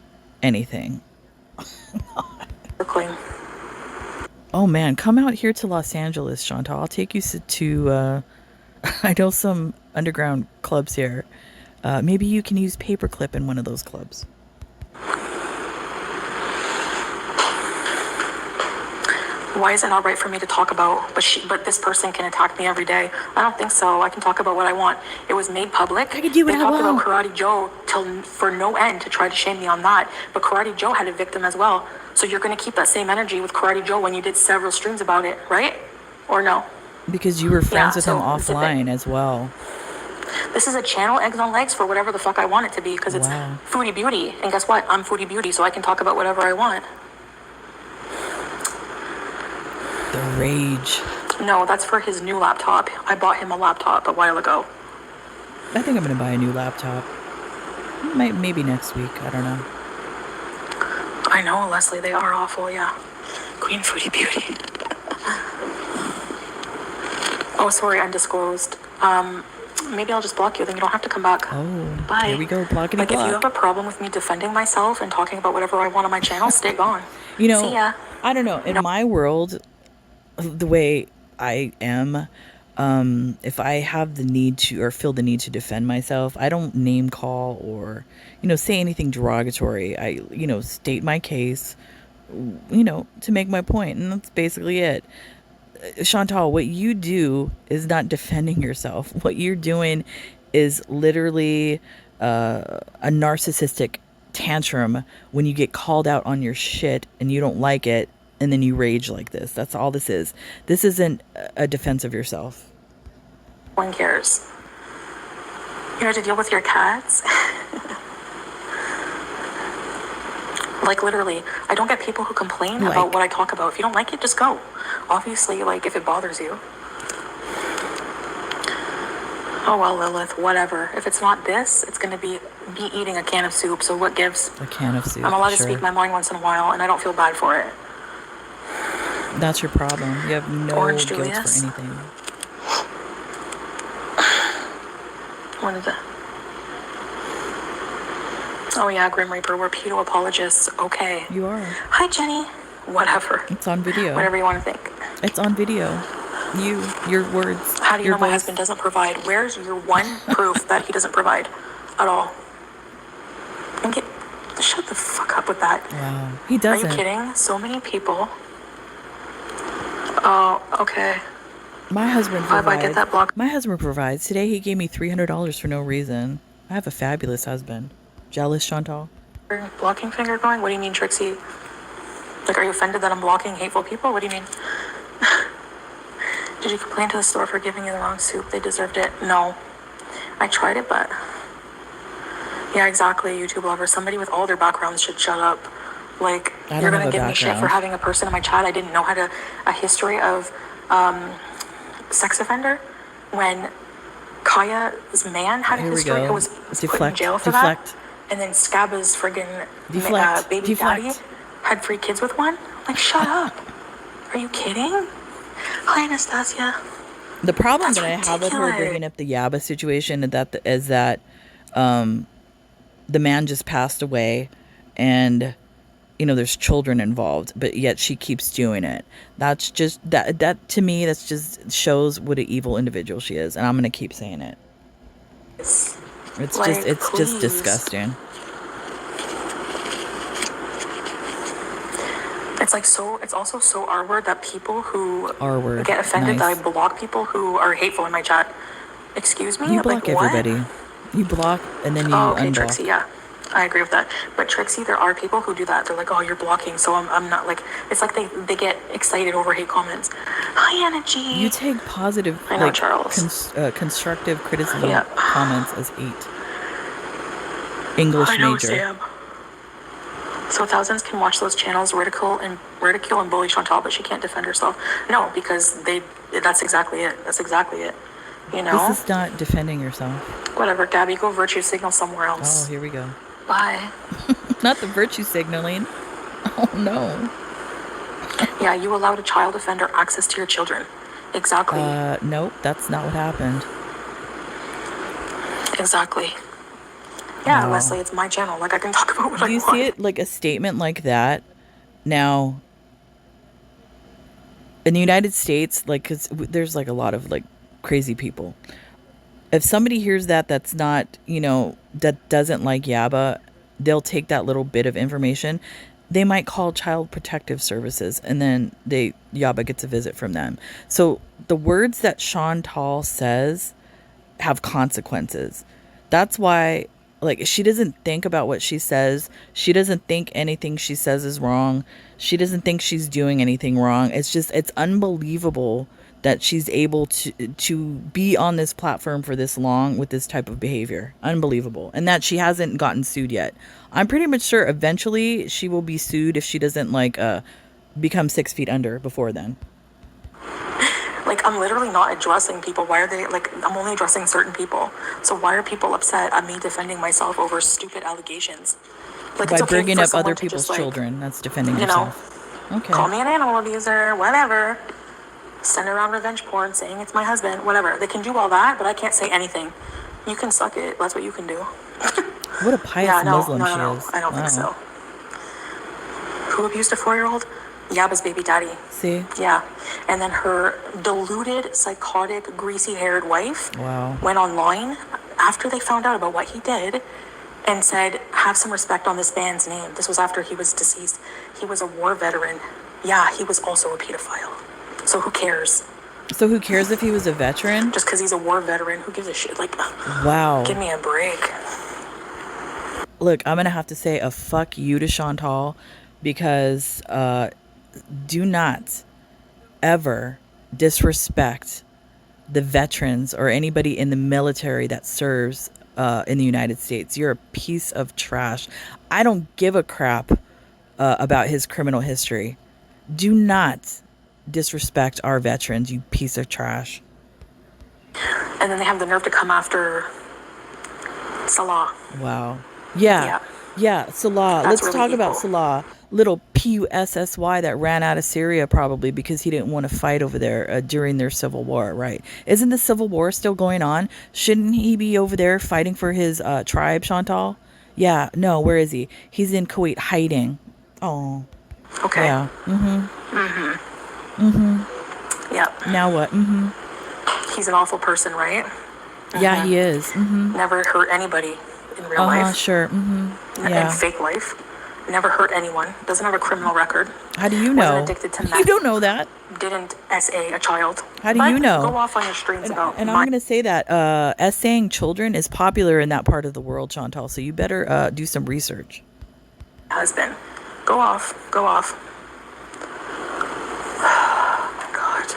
anything. Clean. Oh man, come out here to Los Angeles, Chantal. I'll take you to, I know some underground clubs here. Maybe you can use paperclip in one of those clubs. Why is it not right for me to talk about, but this person can attack me every day? I don't think so. I can talk about what I want. It was made public. I can do what They I talked about want. Karate Joe for no end to try to shame me on that. But Karate Joe had a victim as well. So you're going to keep that same energy with Karate Joe when you did several streams about it, right? Or no? Because you were friends Yeah, with him so zip it. offline as well. This is a channel, Eggs on Legs, for whatever the fuck I want it to be, because it's Wow. Foodie Beauty. And guess what? I'm Foodie Beauty, so I can talk about whatever I want. The rage. No, that's for his new laptop. I bought him a laptop a while ago. I think I'm going to buy a new laptop. Maybe next week. I don't know. I know, Leslie, they are awful, yeah. Queen Foodie Beauty. Oh, sorry, undisclosed. Maybe I'll just block you, then you don't have to come back. Oh, Bye. here we go. Blockity Like, if you block. have a problem with me defending myself and talking about whatever I want on my channel, stay gone. You know, See ya. I don't know. In my world, the way I am, if I have the need to or feel the need to defend myself, I don't name call or, say anything derogatory. I, state my case, to make my point. And that's basically it. Chantal, what you do is not defending yourself. What you're doing is literally a narcissistic tantrum when you get called out on your shit and you don't like it and then you rage like this. That's all this is. This isn't a defense of yourself. No one cares. You have to deal with your cats? Like, literally, I don't get people who complain about what I talk about. If you don't like it, just go. Obviously, like, if it bothers you. Oh, well, Lilith, whatever. If it's not this, it's going to be me eating a can of soup, so what gives? A can of soup. I'm allowed to sure. speak my mind once in a while, and I don't feel bad for it. That's your problem. You have no Orange guilt for Julius. anything. What is it? Oh yeah, Grim Reaper. We're pedo apologists. Okay. You are. Hi, Jenny. Whatever. It's on video. Whatever you want to think. It's on video. Your words, How do you your know my voice. husband doesn't provide? Where's your one proof that he doesn't provide at all? And shut the fuck up with that. Wow. He Are doesn't. you kidding? So many people. Oh, okay. My husband Why provides. I get that block? My husband provides. Today he gave me $300 for no reason. I have a fabulous husband. Jealous, Chantal? Blocking finger going? What do you mean, Trixie? Like, are you offended that I'm blocking hateful people? What do you mean? Did you complain to the store for giving you the wrong soup? They deserved it. No. I tried it, but... Yeah, exactly, YouTube lover. Somebody with all their backgrounds should shut up. Like, you're gonna give me shit for having a person in my chat I didn't know had a history of sex offender when Kaya's man had a history who was put in jail for that. And then Scabba's friggin' baby daddy had 3 kids with one. Like, shut up. Are you kidding? Hi, Anastasia. The problem that I have with her bringing up the Yaba situation is that the man just passed away and there's children involved, but yet she keeps doing it. That's just that to me, that's just shows what an evil individual she is, and I'm gonna keep saying it. It's like, just disgusting. It's like it's also so R-word that people who get offended that I block people who are hateful in my chat. Excuse me? You block everybody. You block and then you unblock. Trixie, yeah. I agree with that. But Trixie, there are people who do that. They're like, oh, you're blocking, so I'm not like... It's like they get excited over hate comments. Hi, Anna G. You take positive, I know, Charles. constructive criticism comments as hate. English I know, major. Sam. So thousands can watch those channels ridicule and bully Chantal, but she can't defend herself. No, because that's exactly it. That's exactly it. You know? This is not defending yourself. Whatever, Gabby, go virtue signal somewhere else. Oh, here we go. Bye. Not the virtue signaling. Oh, no. Yeah, you allowed a child offender access to your children. Exactly. Nope, that's not what happened. Exactly. Yeah, wow. Leslie, it's my channel. Like, I can talk about what I want. Do you see it like a statement like that? Now, in the United States, like, because there's like a lot of like crazy people. If somebody hears that's not, that doesn't like Yaba, they'll take that little bit of information. They might call Child Protective Services, and then Yaba gets a visit from them. So the words that Chantal says have consequences. That's why, like, she doesn't think about what she says. She doesn't think anything she says is wrong. She doesn't think she's doing anything wrong. It's unbelievable that she's able to be on this platform for this long with this type of behavior. Unbelievable. And that she hasn't gotten sued yet. I'm pretty much sure eventually she will be sued if she doesn't become 6 feet under before then. Like, I'm literally not addressing people. Why are they, I'm only addressing certain people. So why are people upset at me defending myself over stupid allegations? Like, by bringing up other people's children, that's defending yourself. Okay. Call me an animal abuser, whatever. Send around revenge porn saying it's my husband, whatever. They can do all that, but I can't say anything. You can suck it. That's what you can do. What a pious Muslim she is. I don't think so. Who abused a 4-year-old? Yaba's baby daddy. See? Yeah. And then her deluded, psychotic, greasy-haired wife went online after they found out about what he did and said, have some respect on this man's name. This was after he was deceased. He was a war veteran. Yeah, he was also a pedophile. So who cares? So who cares if he was a veteran? Just because he's a war veteran, who gives a shit? Like, wow. Give me a break. Look, I'm going to have to say a fuck you to Chantal because do not ever disrespect the veterans or anybody in the military that serves in the United States. You're a piece of trash. I don't give a crap about his criminal history. Do not disrespect our veterans, you piece of trash. And then they have the nerve to come after Salah. Wow. Yeah, Salah. Let's talk about Salah. little PUSSY that ran out of Syria probably because he didn't want to fight over there during their civil war, right? Isn't the civil war still going on? Shouldn't he be over there fighting for his tribe, Chantal? Yeah, no, where is he? He's in Kuwait hiding. Oh, Okay. yeah. Yep. Now what? He's an awful person, right? Yeah, he is. Never hurt anybody in real Uh-huh, life. sure. In Yeah. fake life. Never hurt anyone. Doesn't have a criminal record. How do you Wasn't know? addicted to You meth. don't know that. Didn't SA a child. How do But you know? go off on your streams about And I'm my going to say that essaying children is popular in that part of the world, Chantal. So you better do some research. husband. Go off. Go off. God.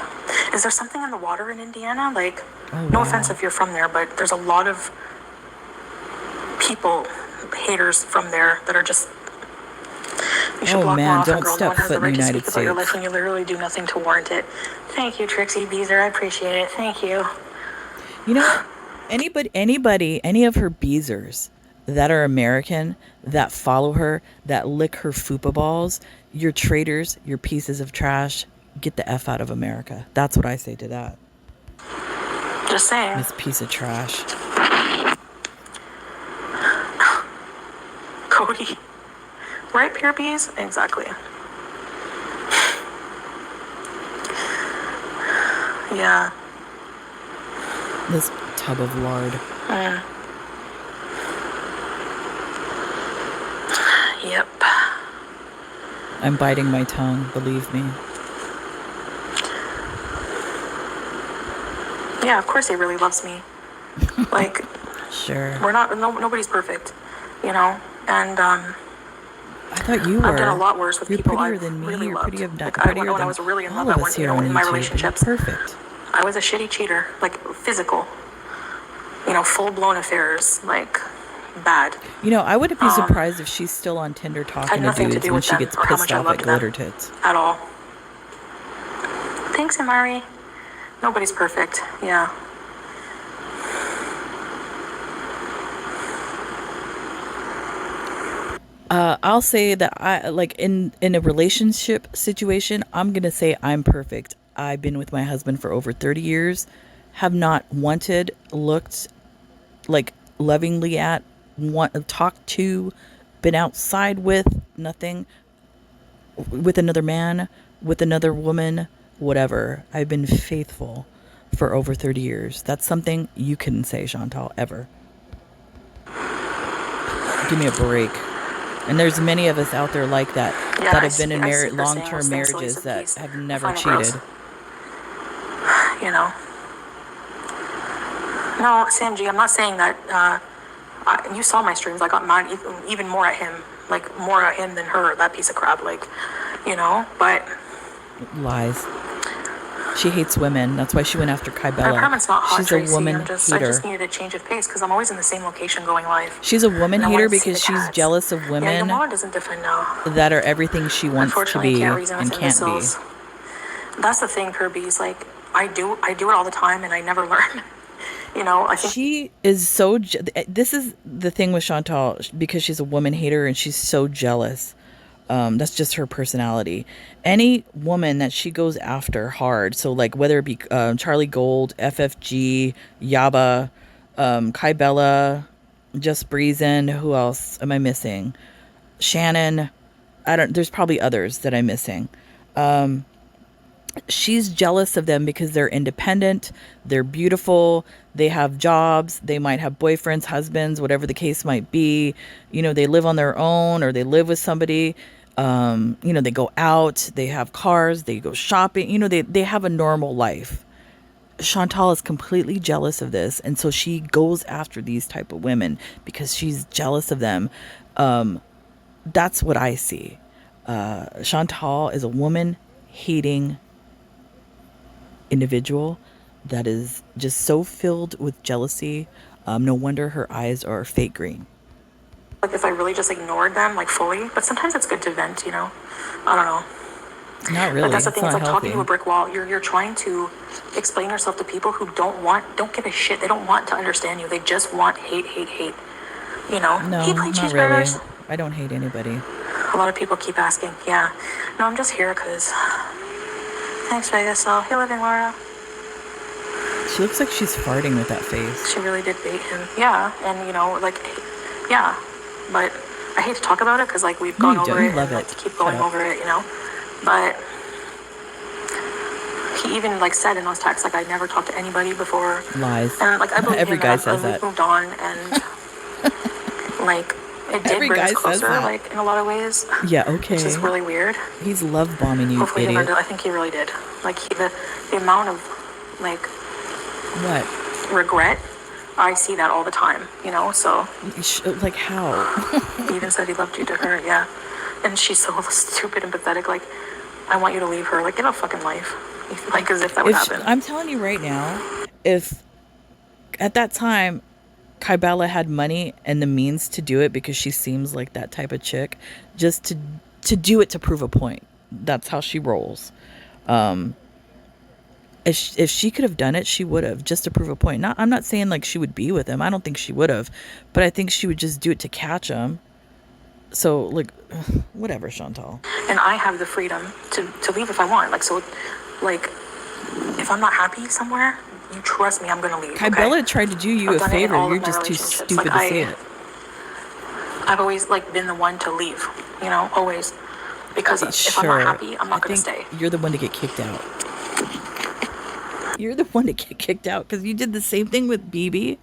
Is there something in the water in Indiana? Like, Oh, no wow. offense if you're from there, but there's a lot of people, haters from there that are just. You should Oh, block more man, often, don't girl. No step one has the foot in the right to United speak about your life States. when you literally do nothing to warrant it. Thank you, Trixie Beezer. I appreciate it. Thank you. You know, any of her beezers that are American, that follow her, that lick her fupa balls, you're traitors, you're pieces of trash. Get the F out of America. That's what I say to that. Just saying. This piece of trash. Cody. Right, pure bees? Exactly. Yeah. This tub of lard. Yep. I'm biting my tongue, believe me. Yeah, of course he really loves me. Like, Sure. we're not, nobody's perfect, you know? And, I thought you were. I've done a lot worse with You're people prettier I've than me. really You're loved. prettier, Like, prettier when I than was really in all love of at us one, here on in my YouTube. You're relationships, perfect. I was a shitty cheater, like physical, full-blown affairs, like bad. I wouldn't be surprised if she's still on Tinder talking Had to nothing to dudes do when with she them gets or how pissed much I off at loved glitter them tits. at all. Thanks, Amari. Nobody's perfect. Yeah. I'll say that I like in a relationship situation, I'm gonna say I'm perfect. I've been with my husband for over 30 years, have not wanted, looked like lovingly at, want talked to, been outside with, nothing with another man, with another woman, whatever. I've been faithful for over 30 years. That's something you couldn't say, Chantal, ever. Give me a break. And there's many of us out there like that Yeah, that have been in I see her saying long-term those things, marriages Lisa, that please. have I never find it gross. cheated. You know. No, Sam G, I'm not saying that. You saw my streams. I got mad even more at him. Like, more at him than her, that piece of crap. Like, but Lies. She hates women. That's why she went after my Kybella. apartment's not hot, She's a Tracy. woman I just hater. needed a change of pace because I'm always in the same location going live. She's a woman And I hater wanted to see because the she's cats. jealous of Yeah, your women mom doesn't defend now. that are everything she wants to Unfortunately, be you can't reason and with can't be. imbeciles. That's the thing, Kirby's like, I do it all the time and I never learn. I think She is so. This is the thing with Chantal because she's a woman hater and she's so jealous. That's just her personality. Any woman that she goes after hard, so like whether it be Charlie Gold, FFG, Yaba, Kybella, Just Breezin, who else am I missing? Shannon. I don't. There's probably others that I'm missing. She's jealous of them because they're independent, they're beautiful, they have jobs, they might have boyfriends, husbands, whatever the case might be. They live on their own or they live with somebody. They go out, they have cars, they go shopping, they have a normal life. Chantal is completely jealous of this, and so she goes after these type of women because she's jealous of them. That's what I see. Chantal is a woman hating individual that is just so filled with jealousy. No wonder her eyes are fake green. like if I really just ignored them like fully, but sometimes it's good to vent. I don't know. Not really. But that's the It's thing. It's not like talking healthy. to a brick wall. You're trying to explain yourself to people who don't give a shit. They don't want to understand you. They just want hate, hate, hate. No, He played not really. cheeseburgers. I don't hate anybody. A lot of people keep asking. Yeah. No, I'm just here because. Thanks, Vegas. Oh, hey, living Laura. She looks like she's farting with that face. She really did bait him. Yeah, and like, yeah, but I hate to talk about it because like we've gone over it and like to keep going over it, But he even like said in those texts like I never talked to anybody before. Lies. And like I believe Every him, guy and says we've that. moved on, and like it did Every bring guy us says closer, that. like in a lot of ways. Yeah, okay. Which is really weird. He's love bombing you, Hopefully he idiot. learned it. I think he really did. Like the amount of like What? regret. I see that all the time, so. Like how? He even said he loved you to her, yeah. And she's so stupid and pathetic, like, I want you to leave her. Like, get a fucking life. Like, as if that would happen. I'm telling you right now, if at that time Kybella had money and the means to do it because she seems like that type of chick, just to do it to prove a point. That's how she rolls. If she could have done it, she would have, just to prove a point. I'm not saying like she would be with him. I don't think she would have, but I think she would just do it to catch him. So like, whatever, Chantal. And I have the freedom to leave if I want. Like, so, like, if I'm not happy somewhere, you trust me, I'm gonna leave. Kybella tried to do you a favor. You're just too stupid like, to see it. I've always like been the one to leave. Always. Because if I'm not happy, I'm not gonna stay. You're the one to get kicked out. You're the one to get kicked out because you did the same thing with BB,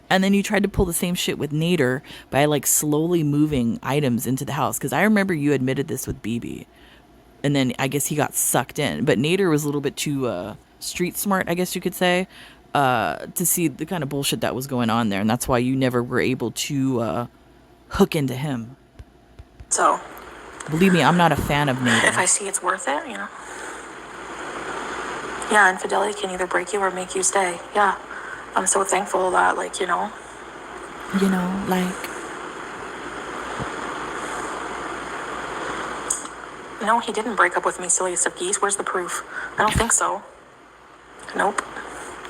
and then you tried to pull the same shit with Nader by like slowly moving items into the house. Because I remember you admitted this with BB, and then I guess he got sucked in. But Nader was a little bit too street smart, I guess you could say, to see the kind of bullshit that was going on there, and that's why you never were able to hook into him. So, believe me, I'm not a fan of Nader. If I see it's worth it, Yeah, infidelity can either break you or make you stay. Yeah. I'm so thankful that, like, like. No, he didn't break up with me, silliest of geese. Where's the proof? I don't think so. Nope.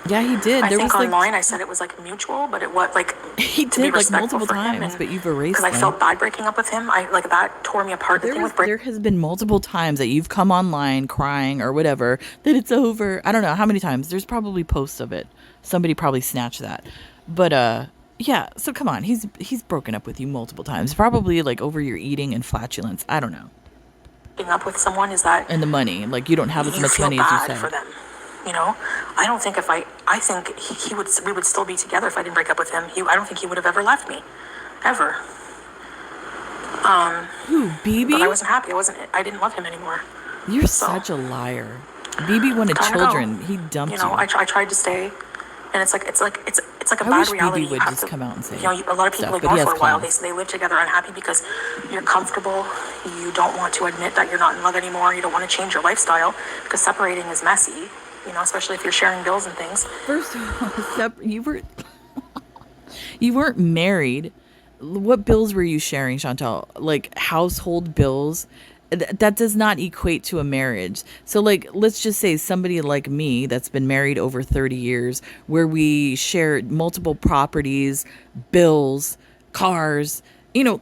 Yeah, he did. I think online I said it was like mutual, but it was like he did like multiple times, but you've erased them. Because I felt bad breaking up with him. That tore me apart. There has been multiple times that you've come online crying or whatever that it's over. I don't know how many times. There's probably posts of it. Somebody probably snatched that. But yeah. So come on, he's broken up with you multiple times. Probably like over your eating and flatulence. I don't know. Breaking up with someone is that and the money. Like you don't have as much money as you said. For them. I don't think I think we would still be together if I didn't break up with him. I don't think he would have ever left me. Ever. Who, BB? But I wasn't happy. I didn't love him anymore. You're such a liar. BB wanted children. He dumped you. I tried to stay, and it's like a bad reality. BB would just come out and say, a lot of people ignore for a while. They live together unhappy because you're comfortable. You don't want to admit that you're not in love anymore. You don't want to change your lifestyle because separating is messy. Especially if you're sharing bills and things. First of all, you weren't married. What bills were you sharing, Chantal? Like household bills? That does not equate to a marriage. So like, let's just say somebody like me that's been married over 30 years, where we share multiple properties, bills, cars,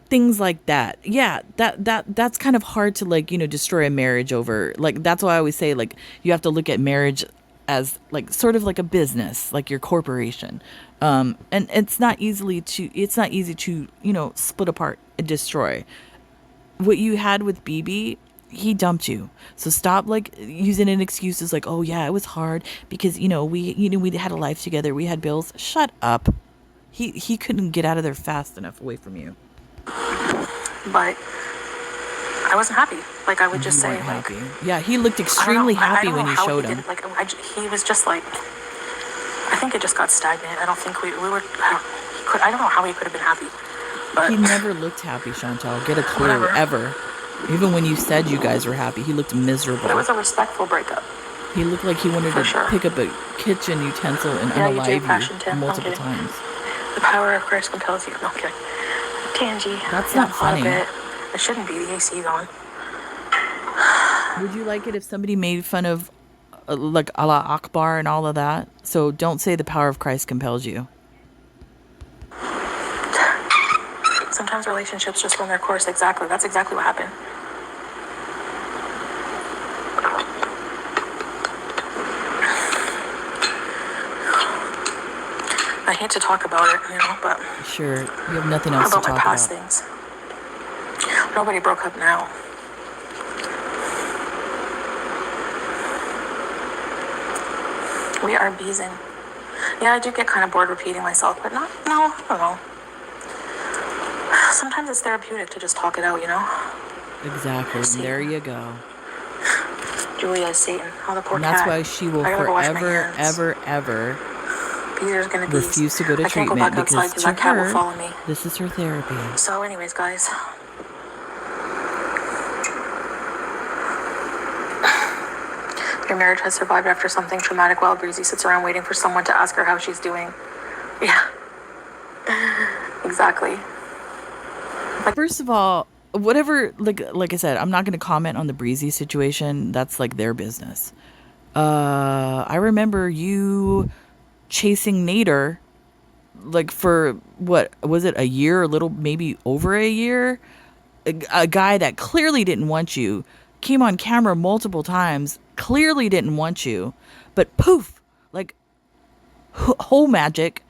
things like that. Yeah, that's kind of hard to like, destroy a marriage over. Like, that's why I always say, like, you have to look at marriage as like sort of like a business, like your corporation. And it's not easy to, split apart and destroy. What you had with BB, he dumped you. So stop like using an excuse as like, oh yeah, it was hard because, we had a life together. We had bills. Shut up. He couldn't get out of there fast enough away from you. But I wasn't happy. Like I would just say, like, happy. Yeah, he looked extremely happy when you showed him. Like he was just like, I think it just got stagnant. I don't think we were. I don't know how he could have been happy. But he never looked happy, Chantal. Get a clue, whatever. Ever. Even when you said you guys were happy, he looked miserable. But it was a respectful breakup. He looked like he wanted to pick up a kitchen utensil and unalive you multiple times. The power of Christ compels you. Okay. Tangy. That's not funny. It shouldn't be. The AC's on. Would you like it if somebody made fun of like Allah Akbar and all of that? So don't say the power of Christ compels you. sometimes relationships just run their course. Exactly. That's exactly what happened. I hate to talk about it, but Sure, you have nothing else to about my talk past about. things. Nobody broke up now. We are beezing. Yeah, I do get kind of bored repeating myself, but no, I don't know. Sometimes it's therapeutic to just talk it out, Exactly. And there you go. Julia, Satan. Oh, the poor And that's cat. why she will I gotta go wash my forever, hands. ever Beezer's gonna beeze. refuse to go to I can't go treatment back outside because because to that cat will her, follow me. this is her therapy. So anyways, guys. Your marriage has survived after something traumatic while Breezy sits around waiting for someone to ask her how she's doing. Yeah. Exactly. First of all, whatever, like I said, I'm not going to comment on the Breezy situation. That's like their business. I remember you chasing Nader like for what was it, a year, a little, maybe over a year. A guy that clearly didn't want you came on camera multiple times, clearly didn't want you, but poof, like whole magic,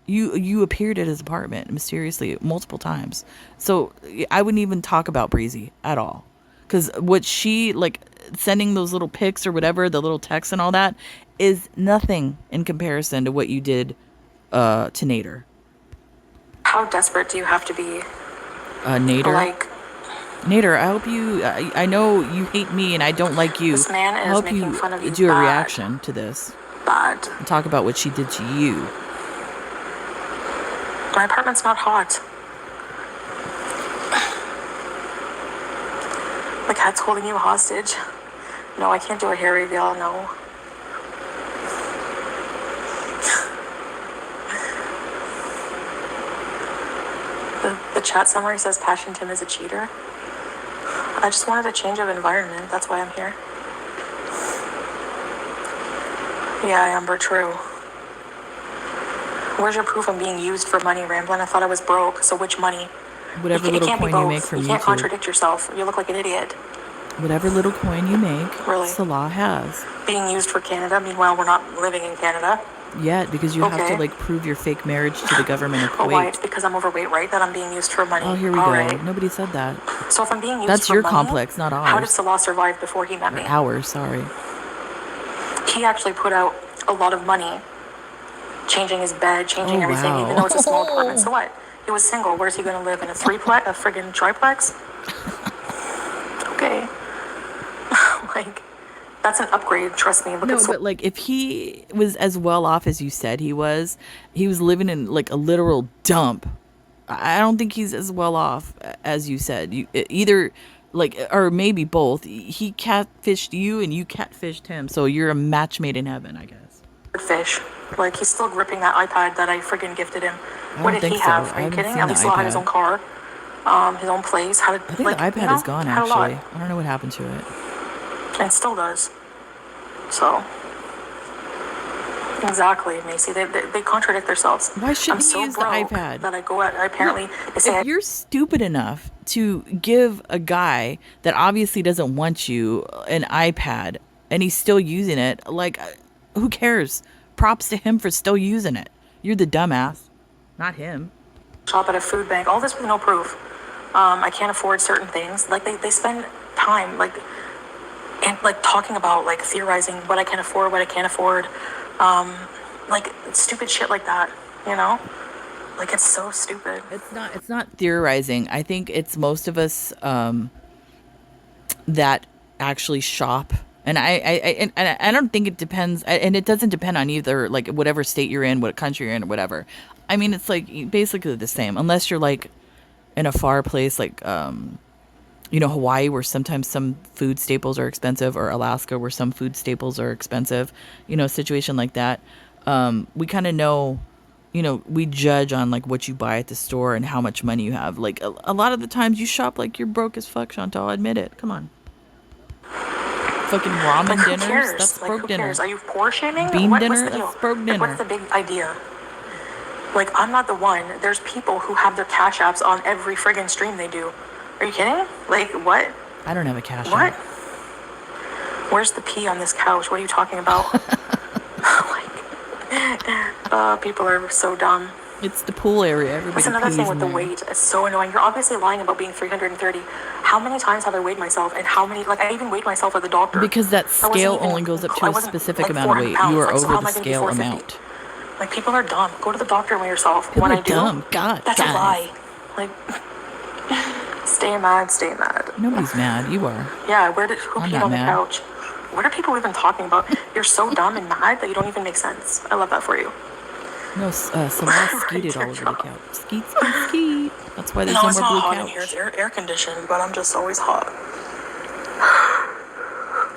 you appeared at his apartment mysteriously multiple times. So I wouldn't even talk about Breezy at all, because what she like sending those little pics or whatever, the little texts and all that, is nothing in comparison to what you did to Nader. How desperate do you have to be? Nader, Like, Nader, I hope you. I know you hate me and I don't like you. this man I is hope making you fun of you do a bad. reaction to this Bad. and talk about what she did to you. My apartment's not hot. The cat's holding you hostage. No, I can't do a hair reveal, no. The chat summary says Passion Tim is a cheater. I just wanted a change of environment. That's why I'm here. Yeah, Amber, true. Where's your proof I'm being used for money, Ramblin'? I thought I was broke, so which money? Whatever It little can't be coin you both. make from You can't YouTube. contradict yourself. You look like an idiot. Whatever little coin you make, Really? Salah has. Being used for Canada. Meanwhile, we're not living in Canada. Yet, because you have to Okay. like prove your fake marriage to the government of But why? Kuwait. It's because I'm overweight, right? That I'm being used for money. Oh, here we All go. right. Nobody said that. So if I'm being used That's for your money, complex, not how did ours. Salah survive before he met Or me? ours, sorry. He actually put out a lot of money, changing his bed, changing Oh, everything, wow. even though it's a small apartment. So what? He was single. Where's he going to live? In a threeplex? A friggin' triplex? Okay. Like, that's an upgrade. Trust me. Look No, at but like if he was as well off as you said he was living in like a literal dump. I don't think he's as well off as you said. You either like, or maybe both. He catfished you and you catfished him. So you're a match made in heaven, I guess. fish. Like, he's still gripping that iPad that I friggin' gifted him. I What don't did he think so. have? I Are you haven't kidding? seen At the least Salah had his iPad. own car, his own place. How did I think like, the iPad is gone had a lot. actually. I don't know what happened to it. And still does. So, exactly, Macy. They contradict themselves. Why shouldn't I'm he so use the broke iPad? that I go at, apparently, they say If you're stupid enough to give a guy that obviously doesn't want you an iPad and he's still using it, like, who cares? Props to him for still using it. You're the dumbass, not him. shop at a food bank, all this with no proof. I can't afford certain things. Like, they spend time, like, and, like, talking about, like, theorizing what I can afford, what I can't afford. Like, stupid shit like that, Like, it's so stupid. It's not theorizing. I think it's most of us that actually shop. And I don't think it depends, and it doesn't depend on either, like, whatever state you're in, what country you're in, or whatever. I mean, it's like basically the same, unless you're like in a far place like Hawaii, where sometimes some food staples are expensive, or Alaska, where some food staples are expensive. A situation like that. We kind of know, we judge on like what you buy at the store and how much money you have. Like a lot of the times you shop like you're broke as fuck, Chantal. Admit it. Come on. Fucking ramen Like, who dinners. cares? That's Like, broke who dinner. cares? Are you poor shaming? Bean What's dinner. the deal? That's broke Like, dinner. what's the big idea? Like, I'm not the one. There's people who have their cash apps on every friggin' stream they do. Are you kidding? Like, what? I don't have a cash What? app. Where's the pee on this couch? What are you talking about? Like, people are so dumb. It's the pool area. Everybody That's another pees thing with in the there. weight. It's so annoying. You're obviously lying about being 330. How many times have I weighed myself? And how many, like, I even weighed myself at the doctor. Because that I wasn't scale even- only goes up I to a wasn't, specific like, amount of 400 weight. pounds. You are Like, so over how the am I gonna be scale 450? amount. Like, people are dumb. Go to the doctor and weigh yourself. People when are I do, dumb. God, that's guys. a lie. Like, stay mad, stay mad. Nobody's mad. You are. Yeah, who I'm peed not on the mad. couch? What are people even talking about? You're so dumb and mad that you don't even make sense. I love that for you. No, Salah skeeted all over the couch. Skeet, skeet, skeet. That's why there's No, no it's more not blue hot couch. in here. It's air conditioned, but I'm just always hot.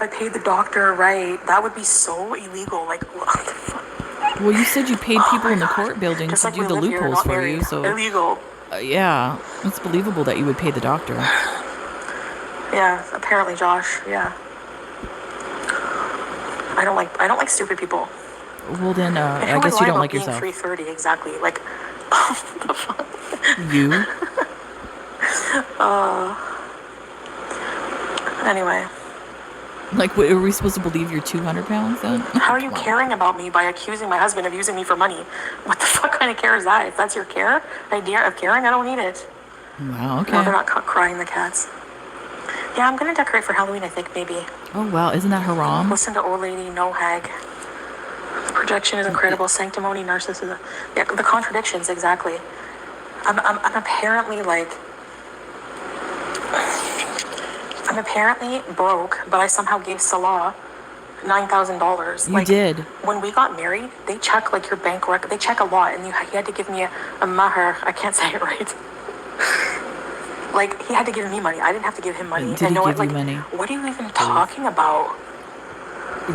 I paid the doctor right. That would be so illegal. Like, what the fuck? Well, you said you paid people in the God. court building Just to like do we the live here, loopholes not for married. you. So, Illegal. yeah, it's believable that you would pay the doctor. Yeah, apparently, Josh. Yeah. I don't like stupid people. Well, then, And I who would guess lie you don't about like being yourself. 330 exactly? Like, You? anyway. Like, what, are we supposed to believe you're 200 pounds then? How are you caring about me by accusing my husband of using me for money? What the fuck kind of care is that? If that's your idea of caring, I don't need it. Wow, okay. No, they're not crying, the cats. Yeah, I'm gonna decorate for Halloween, I think, maybe. Oh, wow, isn't that haram? Listen to Old Lady, no hag. The projection is incredible. Sanctimony, narcissism. Yeah, the contradictions, exactly. I'm apparently I'm apparently broke, but I somehow gave Salah $9,000. You did. When we got married, they check like your bank record. They check a lot, and he had to give me a maher. I can't say it right. Like, he had to give me money. I didn't have to give him money. Did he give you money? What are you even talking about?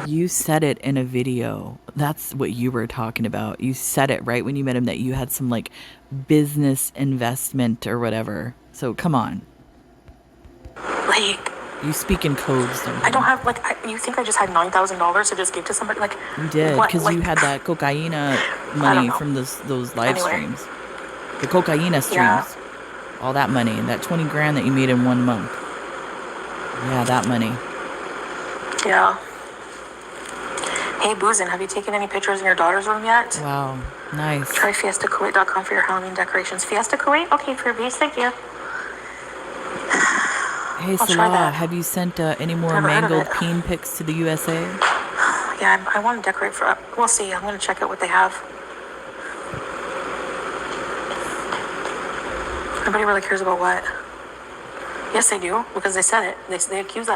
You said it in a video. That's what you were talking about. You said it right when you met him that you had some like business investment or whatever. So come on. Like, You speak in codes. Don't I you? don't have, like, you think I just had $9,000 to just give to somebody? Like, You did, what? because Like, you had that cocaina don't money know. from those live Anyway. streams. The cocaina streams. Yeah. All that money. That 20 grand that you made in 1 month. Yeah, that money. Yeah. Hey, Boozin, have you taken any pictures in your daughter's room yet? Wow. Nice. Try fiestakuwait.com for your Halloween decorations. Fiesta Kuwait? Okay, Furbies, thank you. Hey, I'll try Salah, that. have you sent any more Never heard of mangled it. peen pics to the USA? Yeah, I want to decorate for, we'll see. I'm going to check out what they have. Nobody really cares about what? Yes, they do, because they said it. They accuse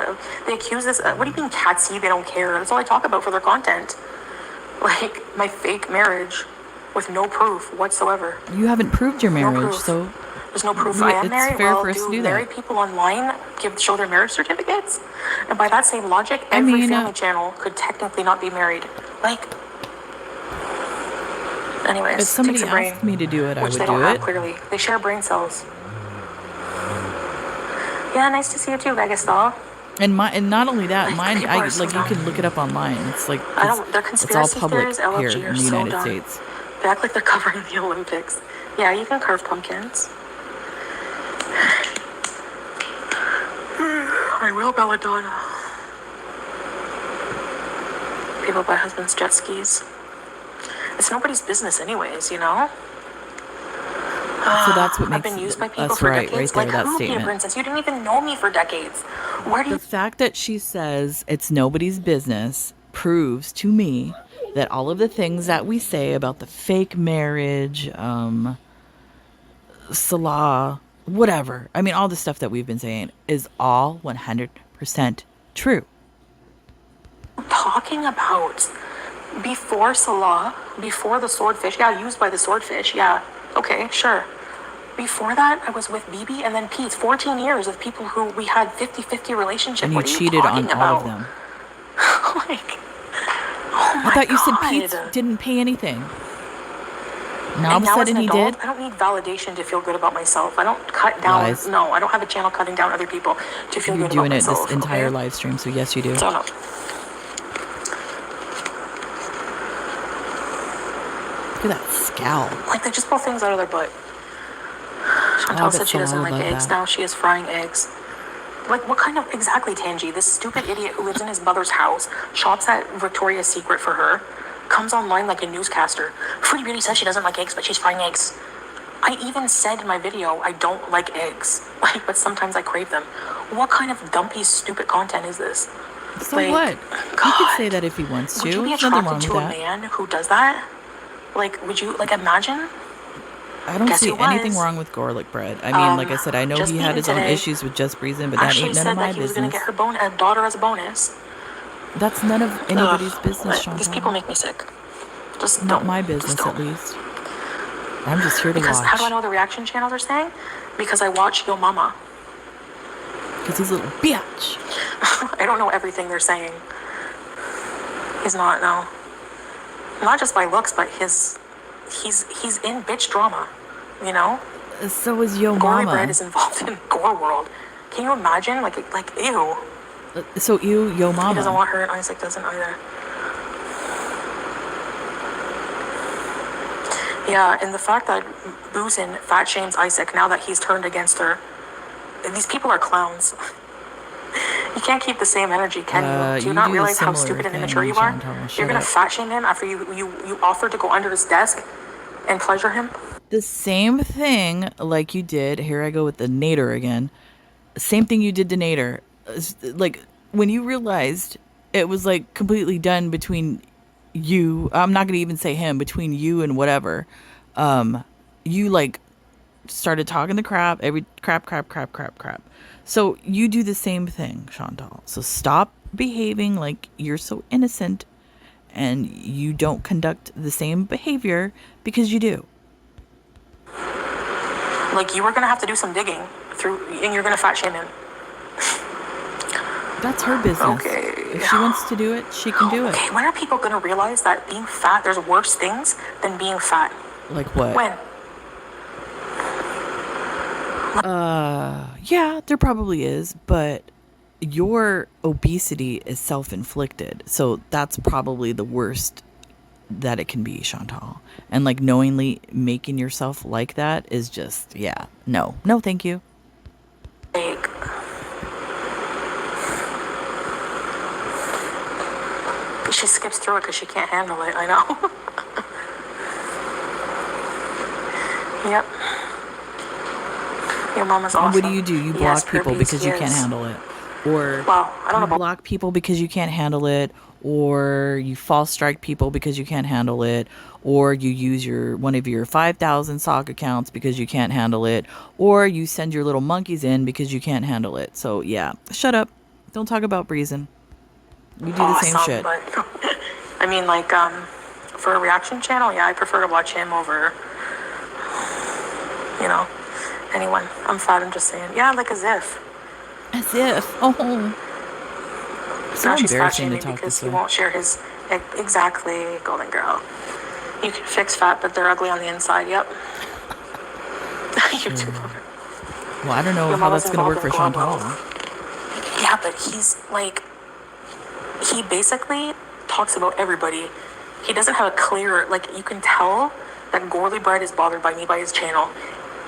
this. What do you mean, Catsy? They don't care. That's all I talk about for their content. Like, my fake marriage with no proof whatsoever. You haven't proved your No marriage, proof. so There's no proof Yeah, I am it's married. fair Well, for us to do do that. married people online show their marriage certificates? And by that same logic, I every mean, family channel could technically not be married. Like, anyways, if somebody takes a brain, asked me to do it, I which would they don't do have it. clearly. They share brain cells. Yeah, nice to see you too, Vegas doll. And not only that, Like, mine, people are so you dumb. can look it up online. It's like I don't. Their it's all conspiracy public theories, here LFG, in are the so United dumb. States. They act like they're covering the Olympics. Yeah, you can carve pumpkins. I will, Belladonna. People buy husbands' jet skis. It's nobody's business anyways, you know? So that's what I've makes been used by people us for right decades. there, Like, that who, Peter statement. Princess? You didn't even know me for decades. Where do The you... fact that she says it's nobody's business proves to me that all of the things that we say about the fake marriage, Salah, whatever, I mean, all the stuff that we've been saying is all 100% true. talking about? Before Salah, before the swordfish, yeah, used by the swordfish, yeah, okay, sure. Before that, I was with Bibi and then Pete. 14 years of people who we had 50-50 relationship. And you What are you cheated talking on all of about? them. Like, oh my I thought you said God. Pete didn't pay anything. Now all of And a now as sudden an he adult, did. I don't need validation to feel good about myself. I don't cut down. Lies. No, I don't have a channel cutting down other people to feel You're good about doing it myself. this entire okay? live stream, so yes, you do. So no. Look at that cow. Like, they just pull things out of their butt. Chantal said she doesn't like eggs. Now she is frying eggs. Like, what kind of... Exactly, Tangi. This stupid idiot who lives in his mother's house, shops at Victoria's Secret for her, comes online like a newscaster. Foodie Beauty says she doesn't like eggs, but she's frying eggs. I even said in my video, I don't like eggs. Like, but sometimes I crave them. What kind of dumpy, stupid content is this? So like, what? God, He could say that if he wants to. Would you be There's nothing wrong attracted with to a that. man who does that? Like, would you, like, imagine? I don't Guess see who anything was? wrong with garlic bread. I mean, like I said, I know just he had eaten his own today. issues with Just Breezing, but that Ashley ain't none said of my that he was going to business. get her daughter as a bonus. That's none of anybody's business, Chantal. These people make me sick. Just Not don't. my Just business, don't. at least. I'm just here to Because watch. how do I know what the reaction channels are saying? Because I watch Yo Mama. Because he's a little bitch. I don't know everything they're saying. He's not, no. Not just by looks, but he's in bitch drama, you know? So is Yo Gory Mama. Bread is involved in gore world. Can you imagine? Like ew. So Yo He doesn't Mama. want her and Isaac doesn't either. Yeah, and the fact that Boozin fat shames Isaac now that he's turned against her. These people are clowns. You can't keep the same energy, can you? Do you you not do a realize how similar stupid and thing, immature you are? Chantal. Shut You're gonna up. fat shame him after you offered to go under his desk and pleasure him? The same thing like you did. Here I go with the Nader again. Same thing you did to Nader. Like, when you realized it was like completely done between you, I'm not gonna even say him, between you and whatever, you like started talking the crap, every crap. So you do the same thing, Chantal. So stop behaving like you're so innocent and you don't conduct the same behavior, because you do. Like, you were gonna have to do some digging through, and you're gonna fat shame him. That's her business. Okay. If she wants to do it, she can do it. Okay, when are people gonna realize that being fat, there's worse things than being fat? Like what? When? Yeah, there probably is, but your obesity is self-inflicted. So that's probably the worst that it can be, Chantal. And like knowingly making yourself like that is just, yeah, no, thank you. Like, she skips through it because she can't handle it. I know. Yep. Your mama's awesome. What do? You block Yes, people herpes, because you can't yes. handle it. Or Well, I don't know you about... block people because you can't handle it, or you false strike people because you can't handle it, or you use one of your 5,000 sock accounts because you can't handle it, or you send your little monkeys in because you can't handle it. So yeah, shut up. Don't talk about Breezin'. We do the same shit. But I mean, like, for a reaction channel, yeah, I prefer to watch him over, you know, anyone. I'm fat, I'm just saying. Yeah, like as if. As if. Oh. So Now she's fat embarrassing to shaming talk because this he way. won't share his... Exactly, golden girl. You can fix fat, but they're ugly on the inside. Yep. You're too funny. Well, I don't know Your how mama's that's going to work for involved in Chantal. Global. Yeah, but he's like... He basically talks about everybody. He doesn't have a clear... Like, you can tell that Gorley Bread is bothered by me, by his channel.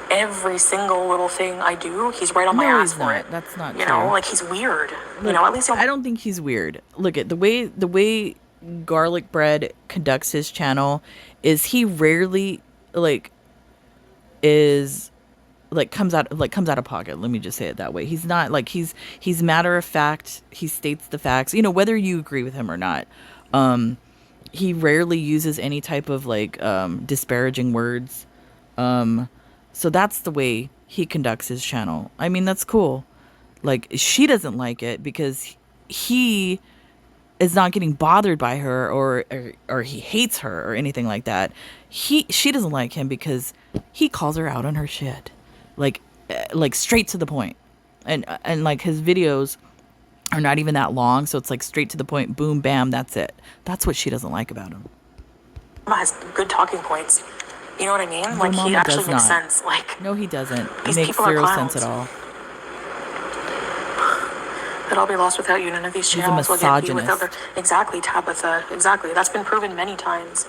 Every single little thing I do, he's right on my ass for it. That's not You true. know, like, he's weird. Look, you know, at least I don't think he's weird. Look at the way Garlic Bread conducts his channel is he rarely comes out of pocket. Let me just say it that way. He's not like he's matter of fact. He states the facts. You know, whether you agree with him or not. He rarely uses any type of disparaging words. So that's the way he conducts his channel. I mean, that's cool. Like, she doesn't like it because he is not getting bothered by her or he hates her or anything like that. She doesn't like him because he calls her out on her shit. Like straight to the point. And like his videos are not even that long, so it's like straight to the point, boom, bam, that's it. That's what she doesn't like about him. Mama has good talking points. You know what I mean? Your Like, he mama actually does makes not. sense. Like, No, he doesn't. It these makes people are zero clowns. sense at all. that I'll be lost without you. None of these He's a channels will get you without misogynist. their... Exactly, Tabitha. Exactly. That's been proven many times.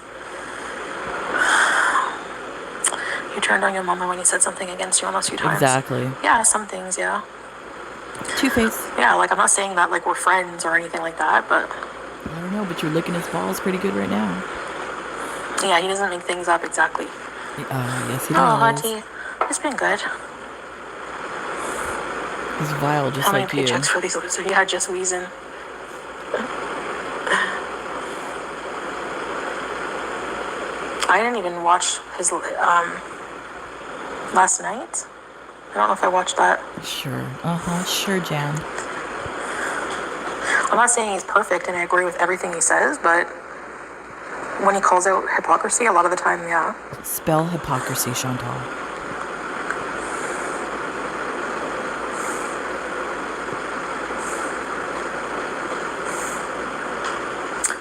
You turned on your mama when he said something against you almost a few times. Exactly. Yeah, some things, yeah. Two-Face. Yeah, like I'm not saying that like we're friends or anything like that, but I don't know, but you're licking his balls pretty good right now. yeah, he doesn't make things up exactly. Yes, he Oh, does. Hottie, it's been good. He's vile, just How many like you. paychecks for these losers? Yeah, just wheezing. I didn't even watch his last night. I don't know if I watched that. Sure. Sure, Jan. I'm not saying he's perfect and I agree with everything he says, but when he calls out hypocrisy, a lot of the time, yeah. Spell hypocrisy, Chantal.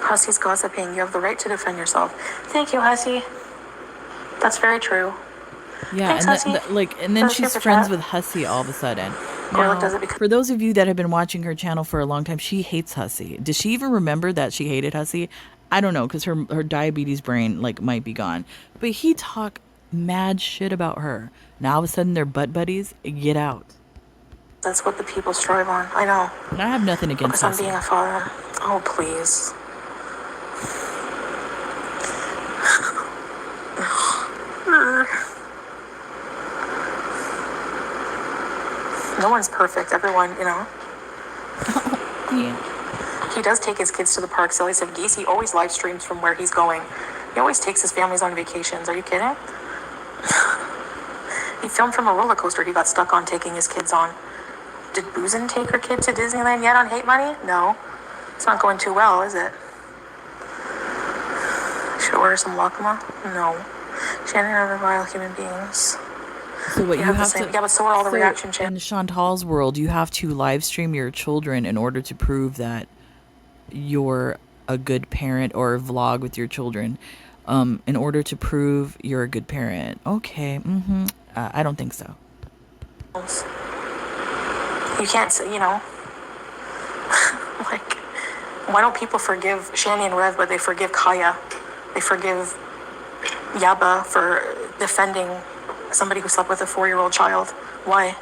Hussey's gossiping. You have the right to defend yourself. Thank you, Hussey. That's very true. Yeah, Thanks, and then she's friends with Hussey all of a sudden. Now, for those of you that have been watching her channel for a long time, she hates Hussey. Does she even remember that she hated Hussey? I don't know, because her diabetes brain might be gone. But he talked mad shit about her. Now all of a sudden they're butt buddies. Get out. That's what the people strive on. I know. And I have nothing against Hussey. Being a father. Oh, please. No one's perfect. Everyone, Yeah. He does take his kids to the park. Silly said Geese. He always live streams from where he's going. He always takes his families on vacations. Are you kidding? He filmed from a roller coaster he got stuck on taking his kids on. Did Boozin take her kid to Disneyland yet on Hate Money? No. It's not going too well, is it? Should order some Wakama? No. Shannon are vile human beings. So what you have to? Yeah, but so are all the reaction channels. In Chantal's world, you have to live stream your children in order to prove that you're a good parent, or vlog with your children, in order to prove you're a good parent. Okay. I don't think so. You can't say, like, why don't people forgive Shani and Rev, but they forgive Kaya? They forgive Yaba for defending somebody who slept with a 4-year-old child. Why?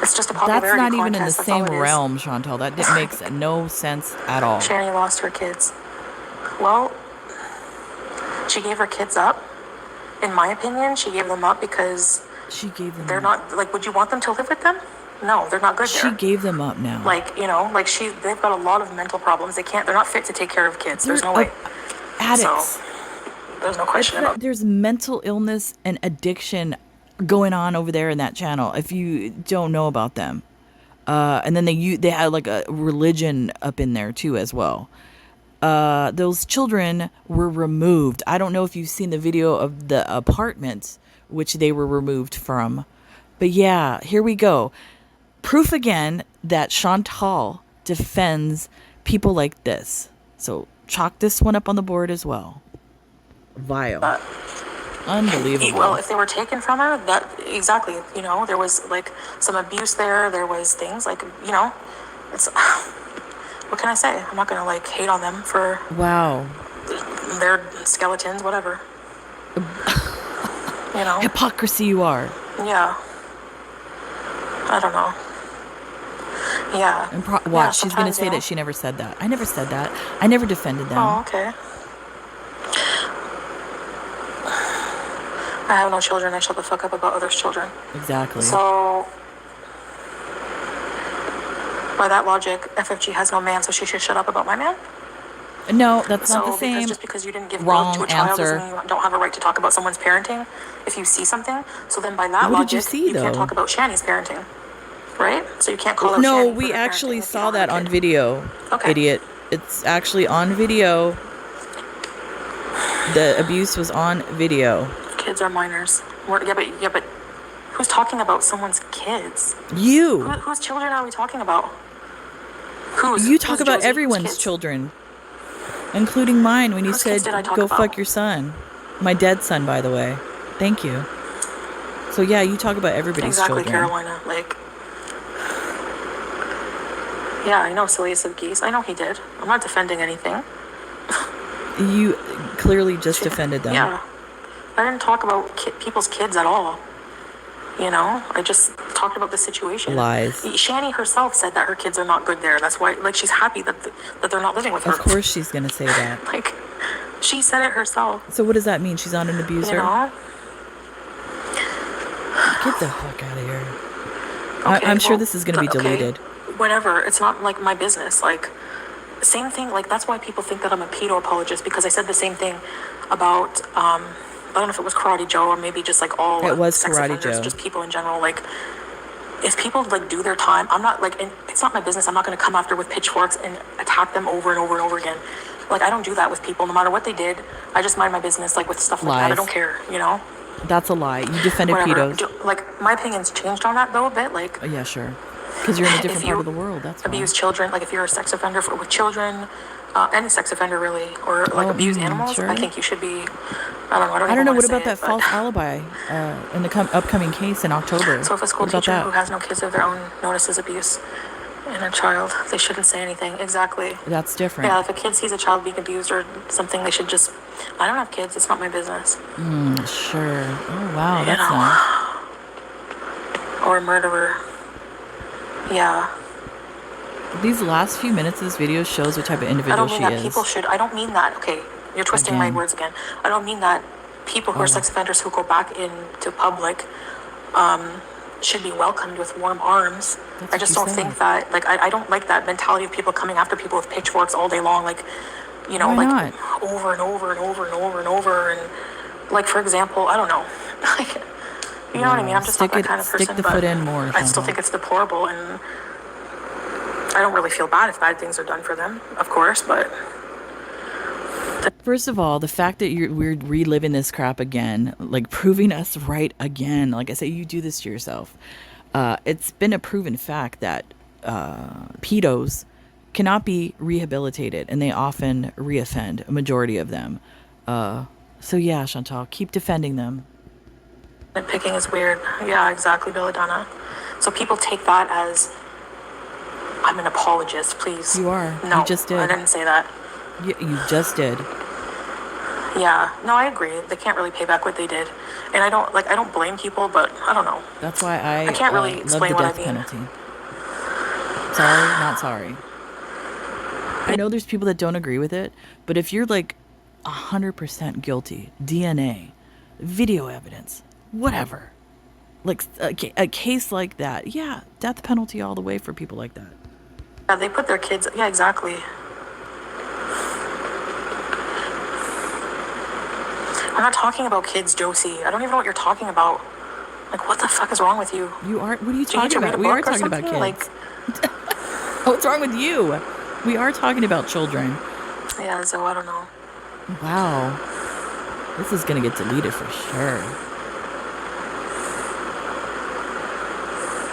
It's just a popularity contest. That's not even in the same realm, Chantal. That makes no sense at all. Shani lost her kids. Well, she gave her kids up. In my opinion, she gave them up because they're not, like, would you want them to live with them? No, they're not good there. She gave them up now. They've got a lot of mental problems. They're not fit to take care of kids. There's no way. Addicts. So, there's no question about it. There's mental illness and addiction going on over there in that channel, if you don't know about them. And then they had like a religion up in there too as well. Those children were removed. I don't know if you've seen the video of the apartments which they were removed from. But yeah, here we go. Proof again that Chantal defends people like this. So chalk this one up on the board as well. Vile. Unbelievable. Well, if they were taken from her, exactly, there was like some abuse there. There was things like, it's, what can I say? I'm not going to like hate on them for their skeletons, whatever. Hypocrisy you are. Yeah. I don't know. Yeah. And watch, she's going to say that she never said that. I never said that. I never defended them. Oh, okay. I have no children. I shut the fuck up about others' children. Exactly. So, by that logic, FFG has no man, so she should shut up about my man? No, that's not the same. Just because you didn't give birth to a child doesn't mean you don't have a right to talk about someone's parenting if you see something. So then by that logic, you can't talk about Shani's parenting. Right? So you can't call out Shani. No, we actually saw that on video, idiot. It's actually on video. The abuse was on video. Kids are minors. Yeah, but who's talking about someone's kids? You. Whose children are we talking about? You talk about everyone's children, including mine, when you said, go fuck your son. My dead son, by the way. Thank you. So yeah, you talk about everybody's children. Exactly, Carolina. Yeah, I know Celia said geese. I know he did. I'm not defending anything. You clearly just defended them. Yeah. I didn't talk about people's kids at all. You know, I just talked about the situation. Lies. Shani herself said that her kids are not good there. That's why, like, she's happy that that they're not living with her. Of course she's going to say that. Like, she said it herself. So what does that mean? She's not an abuser? You know? Get the fuck out of here. Okay, I'm sure this is going to be deleted. Whatever. It's not, like, my business. Like, same thing. Like, that's why people think that I'm a pedo apologist, because I said the same thing about, I don't know if it was Karate Joe or maybe just, like, all it was sex Karate offenders, Joe. just people in general. Like, if people, like, do their time, I'm not, like, and it's not my business. I'm not going to come after with pitchforks and attack them over and over and over again. Like, I don't do that with people, no matter what they did. I just mind my business, like, with stuff like that. I don't care, you know? That's a lie. You defended pedos. Like, my opinion's changed on that, though, a bit. Like, yeah, sure. Because you're in a different part of the world. That's why. Abuse children, like, if you're a sex offender with children, any sex offender, really, or, like, abuse animals, sure. I think you should be, I don't know. What about that false alibi in the upcoming case in October? So if a school teacher who has no kids of their own notices abuse in a child, they shouldn't say anything. Exactly. That's different. Yeah, if a kid sees a child being abused or something, they should just, I don't have kids. It's not my business. Sure. Oh, wow. That's nice. Or a murderer. Yeah. These last few minutes of this video shows what type of individual she is. I don't mean that people should. I don't mean that. Okay, you're twisting my words again. I don't mean that people who are sex offenders who go back into public should be welcomed with warm arms. I just don't think that, like, I don't like that mentality of people coming after people with pitchforks all day long, like, you know, like, over and over and over and over and over. And, like, for example, I don't know. Like, you know what I mean? I'm just not that kind of person. Stick the foot in more. I still think it's deplorable, and I don't really feel bad if bad things are done for them, of course, but... First of all, the fact that we're reliving this crap again, like proving us right again, like I say, you do this to yourself. It's been a proven fact that pedos cannot be rehabilitated, and they often reoffend, a majority of them. So yeah, Chantal, keep defending them. Nitpicking is weird. Yeah, exactly, Belladonna. So people take that as, I'm an apologist, please. You are. No, you just did. I didn't say that. You just did. Yeah, no, I agree. They can't really pay back what they did, and I don't blame people, but I don't know. That's why I can't really explain love the death penalty. Sorry, not sorry. I know there's people that don't agree with it, but if you're like 100% guilty, DNA, video evidence, whatever, like a case like that, yeah, death penalty all the way for people like that. Yeah, they put their kids. Yeah, exactly. I'm not talking about kids, Josie. I don't even know what you're talking about. Like, what the fuck is wrong with you? You are. What are you talking about? We are talking about kids. Like, what's wrong with you? We are talking about children. Yeah, so I don't know. Wow. This is gonna get deleted for sure.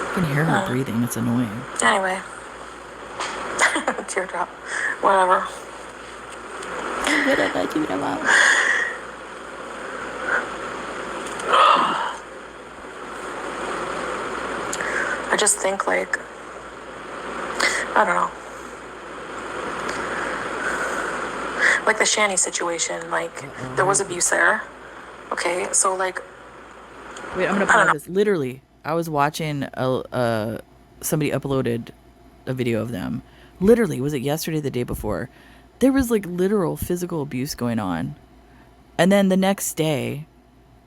I can hear her breathing. It's annoying. Anyway. Teardrop. Whatever. I just think, like, I don't know. Like the Shani situation, like, there was abuse there. Okay, so, like... Wait, I'm gonna pause this. Literally, I was watching somebody uploaded a video of them. Literally, was it yesterday or the day before? There was, like, literal physical abuse going on. And then the next day,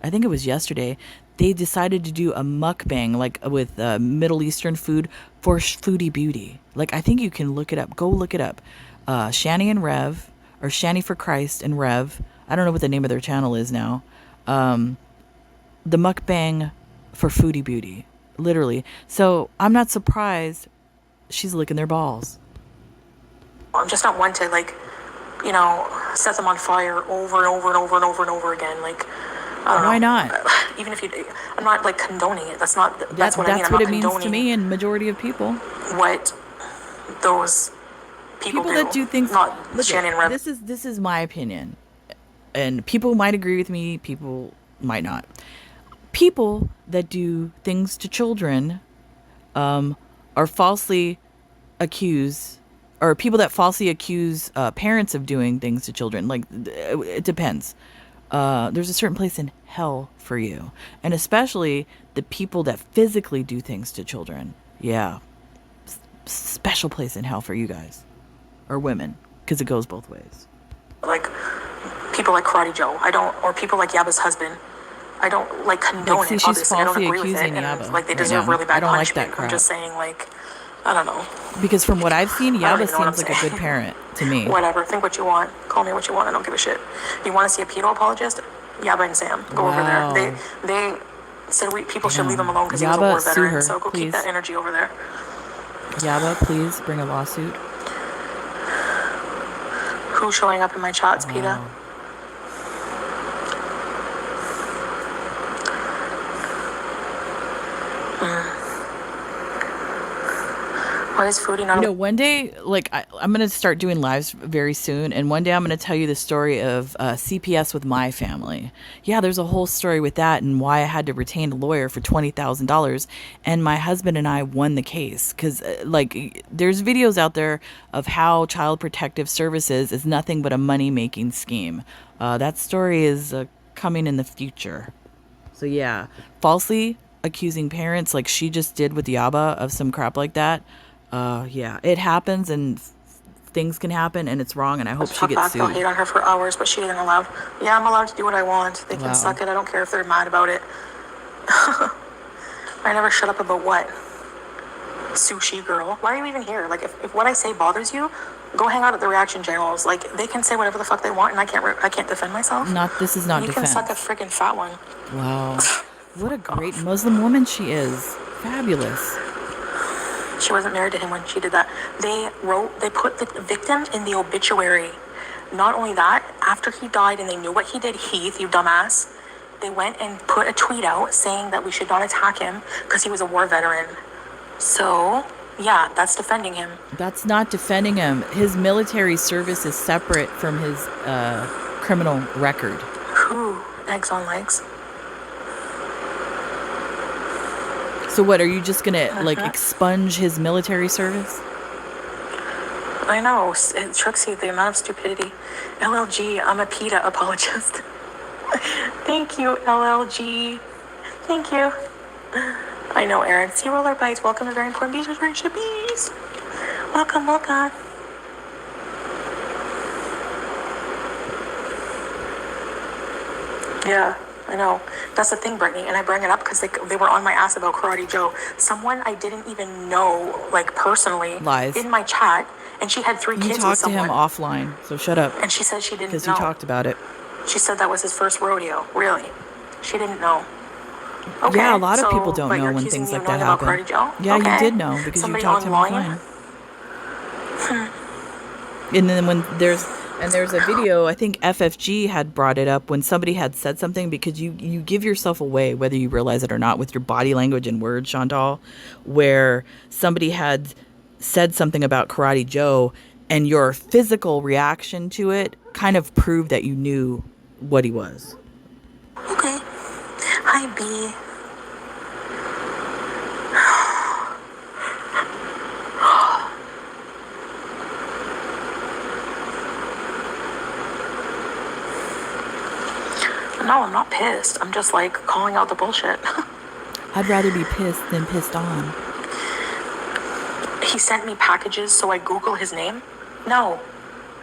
I think it was yesterday, they decided to do a mukbang, like, with Middle Eastern food for Foodie Beauty. Like, I think you can look it up. Go look it up. Shani and Rev, or Shani for Christ and Rev. I don't know what the name of their channel is now. The mukbang for Foodie Beauty. Literally. So, I'm not surprised she's licking their balls. I'm just not one to, like, you know, set them on fire over and over and over and over and over again. Like, I don't know. Why not? Even if I'm not, like, condoning it. That's what I mean. That's what it means to me and majority of people. What those people that do things. Not Shannon Rev. This is my opinion, and people might agree with me. People might not. People that do things to children, are falsely accused. Or people that falsely accuse parents of doing things to children. Like, it depends. there's a certain place in hell for you. And especially the people that physically do things to children. Yeah. Special place in hell for you guys. Or women. Because it goes both ways. Like, people like Karate Joe. I don't, or people like Yaba's husband. I don't, like, condone Like, see, it, she's obviously. I don't falsely agree with it. accusing And, Yaba like, they right deserve now. really bad I don't like punishment. that crap. I'm just saying, like, I don't know. Because from what I've seen, I don't Yaba even know what I'm seems like a good saying. parent to me. Whatever. Think what you want. Call me what you want. I don't give a shit. You want to see a pedo apologist? Yaba and Sam. Go over there. Wow. They said people should leave him Damn. alone because he was a Yaba, war sue veteran. her, So go keep please. that energy over there. Yaba, please bring a lawsuit. Who's showing up in my chats, PETA? Wow. Why is Foodie not? You know, one day, like, I'm going to start doing lives very soon. And one day I'm going to tell you the story of CPS with my family. Yeah, there's a whole story with that and why I had to retain a lawyer for $20,000. And my husband and I won the case. Because, like, there's videos out there of how Child Protective Services is nothing but a money-making scheme. That story is coming in the future. So, yeah, falsely accusing parents like she just did with Yaba of some crap like that. Yeah, it happens and things can happen and it's wrong and I hope she Talk gets back. They'll sued. hate on her for hours, but she isn't allowed. Yeah, I'm allowed to do what I want. They can Wow. suck it. I don't care if they're mad about it. I never shut up about what? Sushi girl. Why are you even here? Like, if what I say bothers you, go hang out at the reaction channels. Like, they can say whatever the fuck they want, and I can't defend myself. This is not You defense. can suck a friggin' fat one. Wow. What a great Muslim woman she is. Fabulous. She wasn't married to him when she did that. They put the victim in the obituary. Not only that, after he died and they knew what he did, Heath, you dumbass, they went and put a tweet out saying that we should not attack him because he was a war veteran. So, yeah, that's defending him. That's not defending him. His military service is separate from his criminal record. Who? Eggs on legs. So what, are you just going to like expunge his military service? I know. It shocks you the amount of stupidity. LLG, I'm a PETA apologist. Thank you, LLG. Thank you. I know, Aaron. Sea Roller Bites. Welcome to Very Important Beaches, Friendship Bees. Welcome, welcome. Yeah, I know. That's the thing, Brittany, and I bring it up because they were on my ass about Karate Joe. Someone I didn't even know, like, personally, Lies. in my chat, and she had 3 You kids with talked to someone. him offline, so shut up. And she said she didn't know. Because you talked about it. She said that was his first rodeo. Really? She didn't know. Okay, Yeah, a lot of so, people don't but know you're when accusing things me like of that knowing about happen. Karate Joe? Yeah, Okay. you did know because Somebody you talked to him online? offline. And then when there's a video, I think FFG had brought it up when somebody had said something, because you give yourself away whether you realize it or not with your body language and words, Chantal, where somebody had said something about Karate Joe and your physical reaction to it kind of proved that you knew what he was. Okay. Hi, B. No, I'm not pissed. I'm just, like, calling out the bullshit. I'd rather be pissed than pissed on. He sent me packages, so I Google his name? No,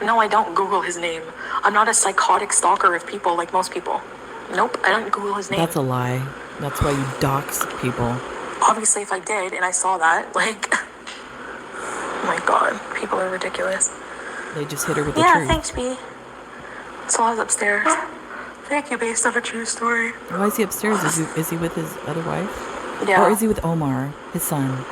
I don't Google his name. I'm not a psychotic stalker of people like most people. Nope, I don't Google his name. That's a lie. That's why you dox people. Obviously, if I did and I saw that, like, oh my god, people are ridiculous. They just hit her with the Yeah, truth. thanks, B. So I was upstairs. Thank you, based on a true story. Why is he upstairs? Is he with his other wife? Yeah. Or is he with Omar, his son?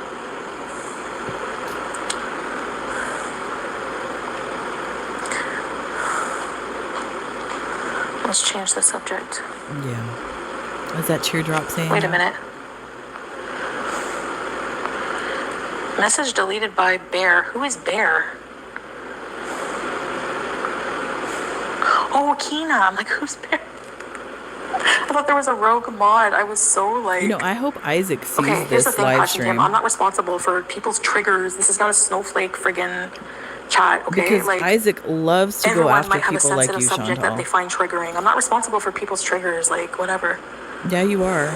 Let's change the subject. Yeah. Is that teardrop saying Wait a that? minute. Message deleted by Bear. Who is Bear? Oh, Kina. I'm like, who's Bear? I thought there was a rogue mod. I was so like... You know, I hope Isaac sees Okay, here's the this thing, live Passion Tim. stream. I'm not responsible for people's triggers. This is not a snowflake friggin' chat, okay? Because Like, Isaac loves to go everyone after might have a people like sensitive you, subject that they Chantal. find triggering. I'm not responsible for people's triggers, like, whatever. Yeah, you are.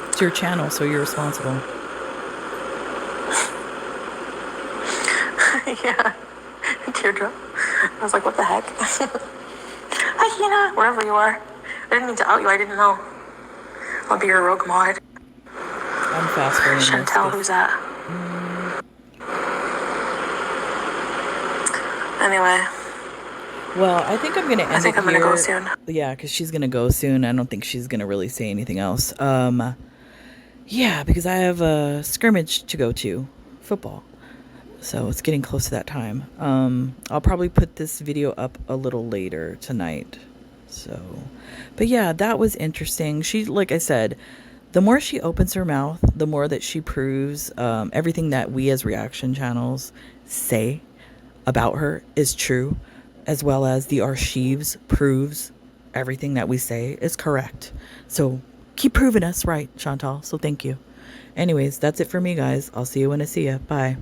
It's your channel, so you're responsible. Yeah. Teardrop. I was like, what the heck? Hi, Hina, wherever you are. I didn't mean to out you, I didn't know. I'll be your rogue mod. I'm fast forwarding this. Chantel, who's that? Anyway, Well, I think I'm gonna I end it think I'm gonna go here. soon. Yeah, because she's gonna go soon. I don't think she's gonna really say anything else. Yeah, because I have a scrimmage to go to, football. So it's getting close to that time. I'll probably put this video up a little later tonight. So, but yeah, that was interesting. She, like I said, the more she opens her mouth, the more that she proves everything that we as reaction channels say about her is true, as well as the archives proves everything that we say is correct. So keep proving us right, Chantal. So thank you. Anyways, that's it for me, guys. I'll see you when I see you. Bye.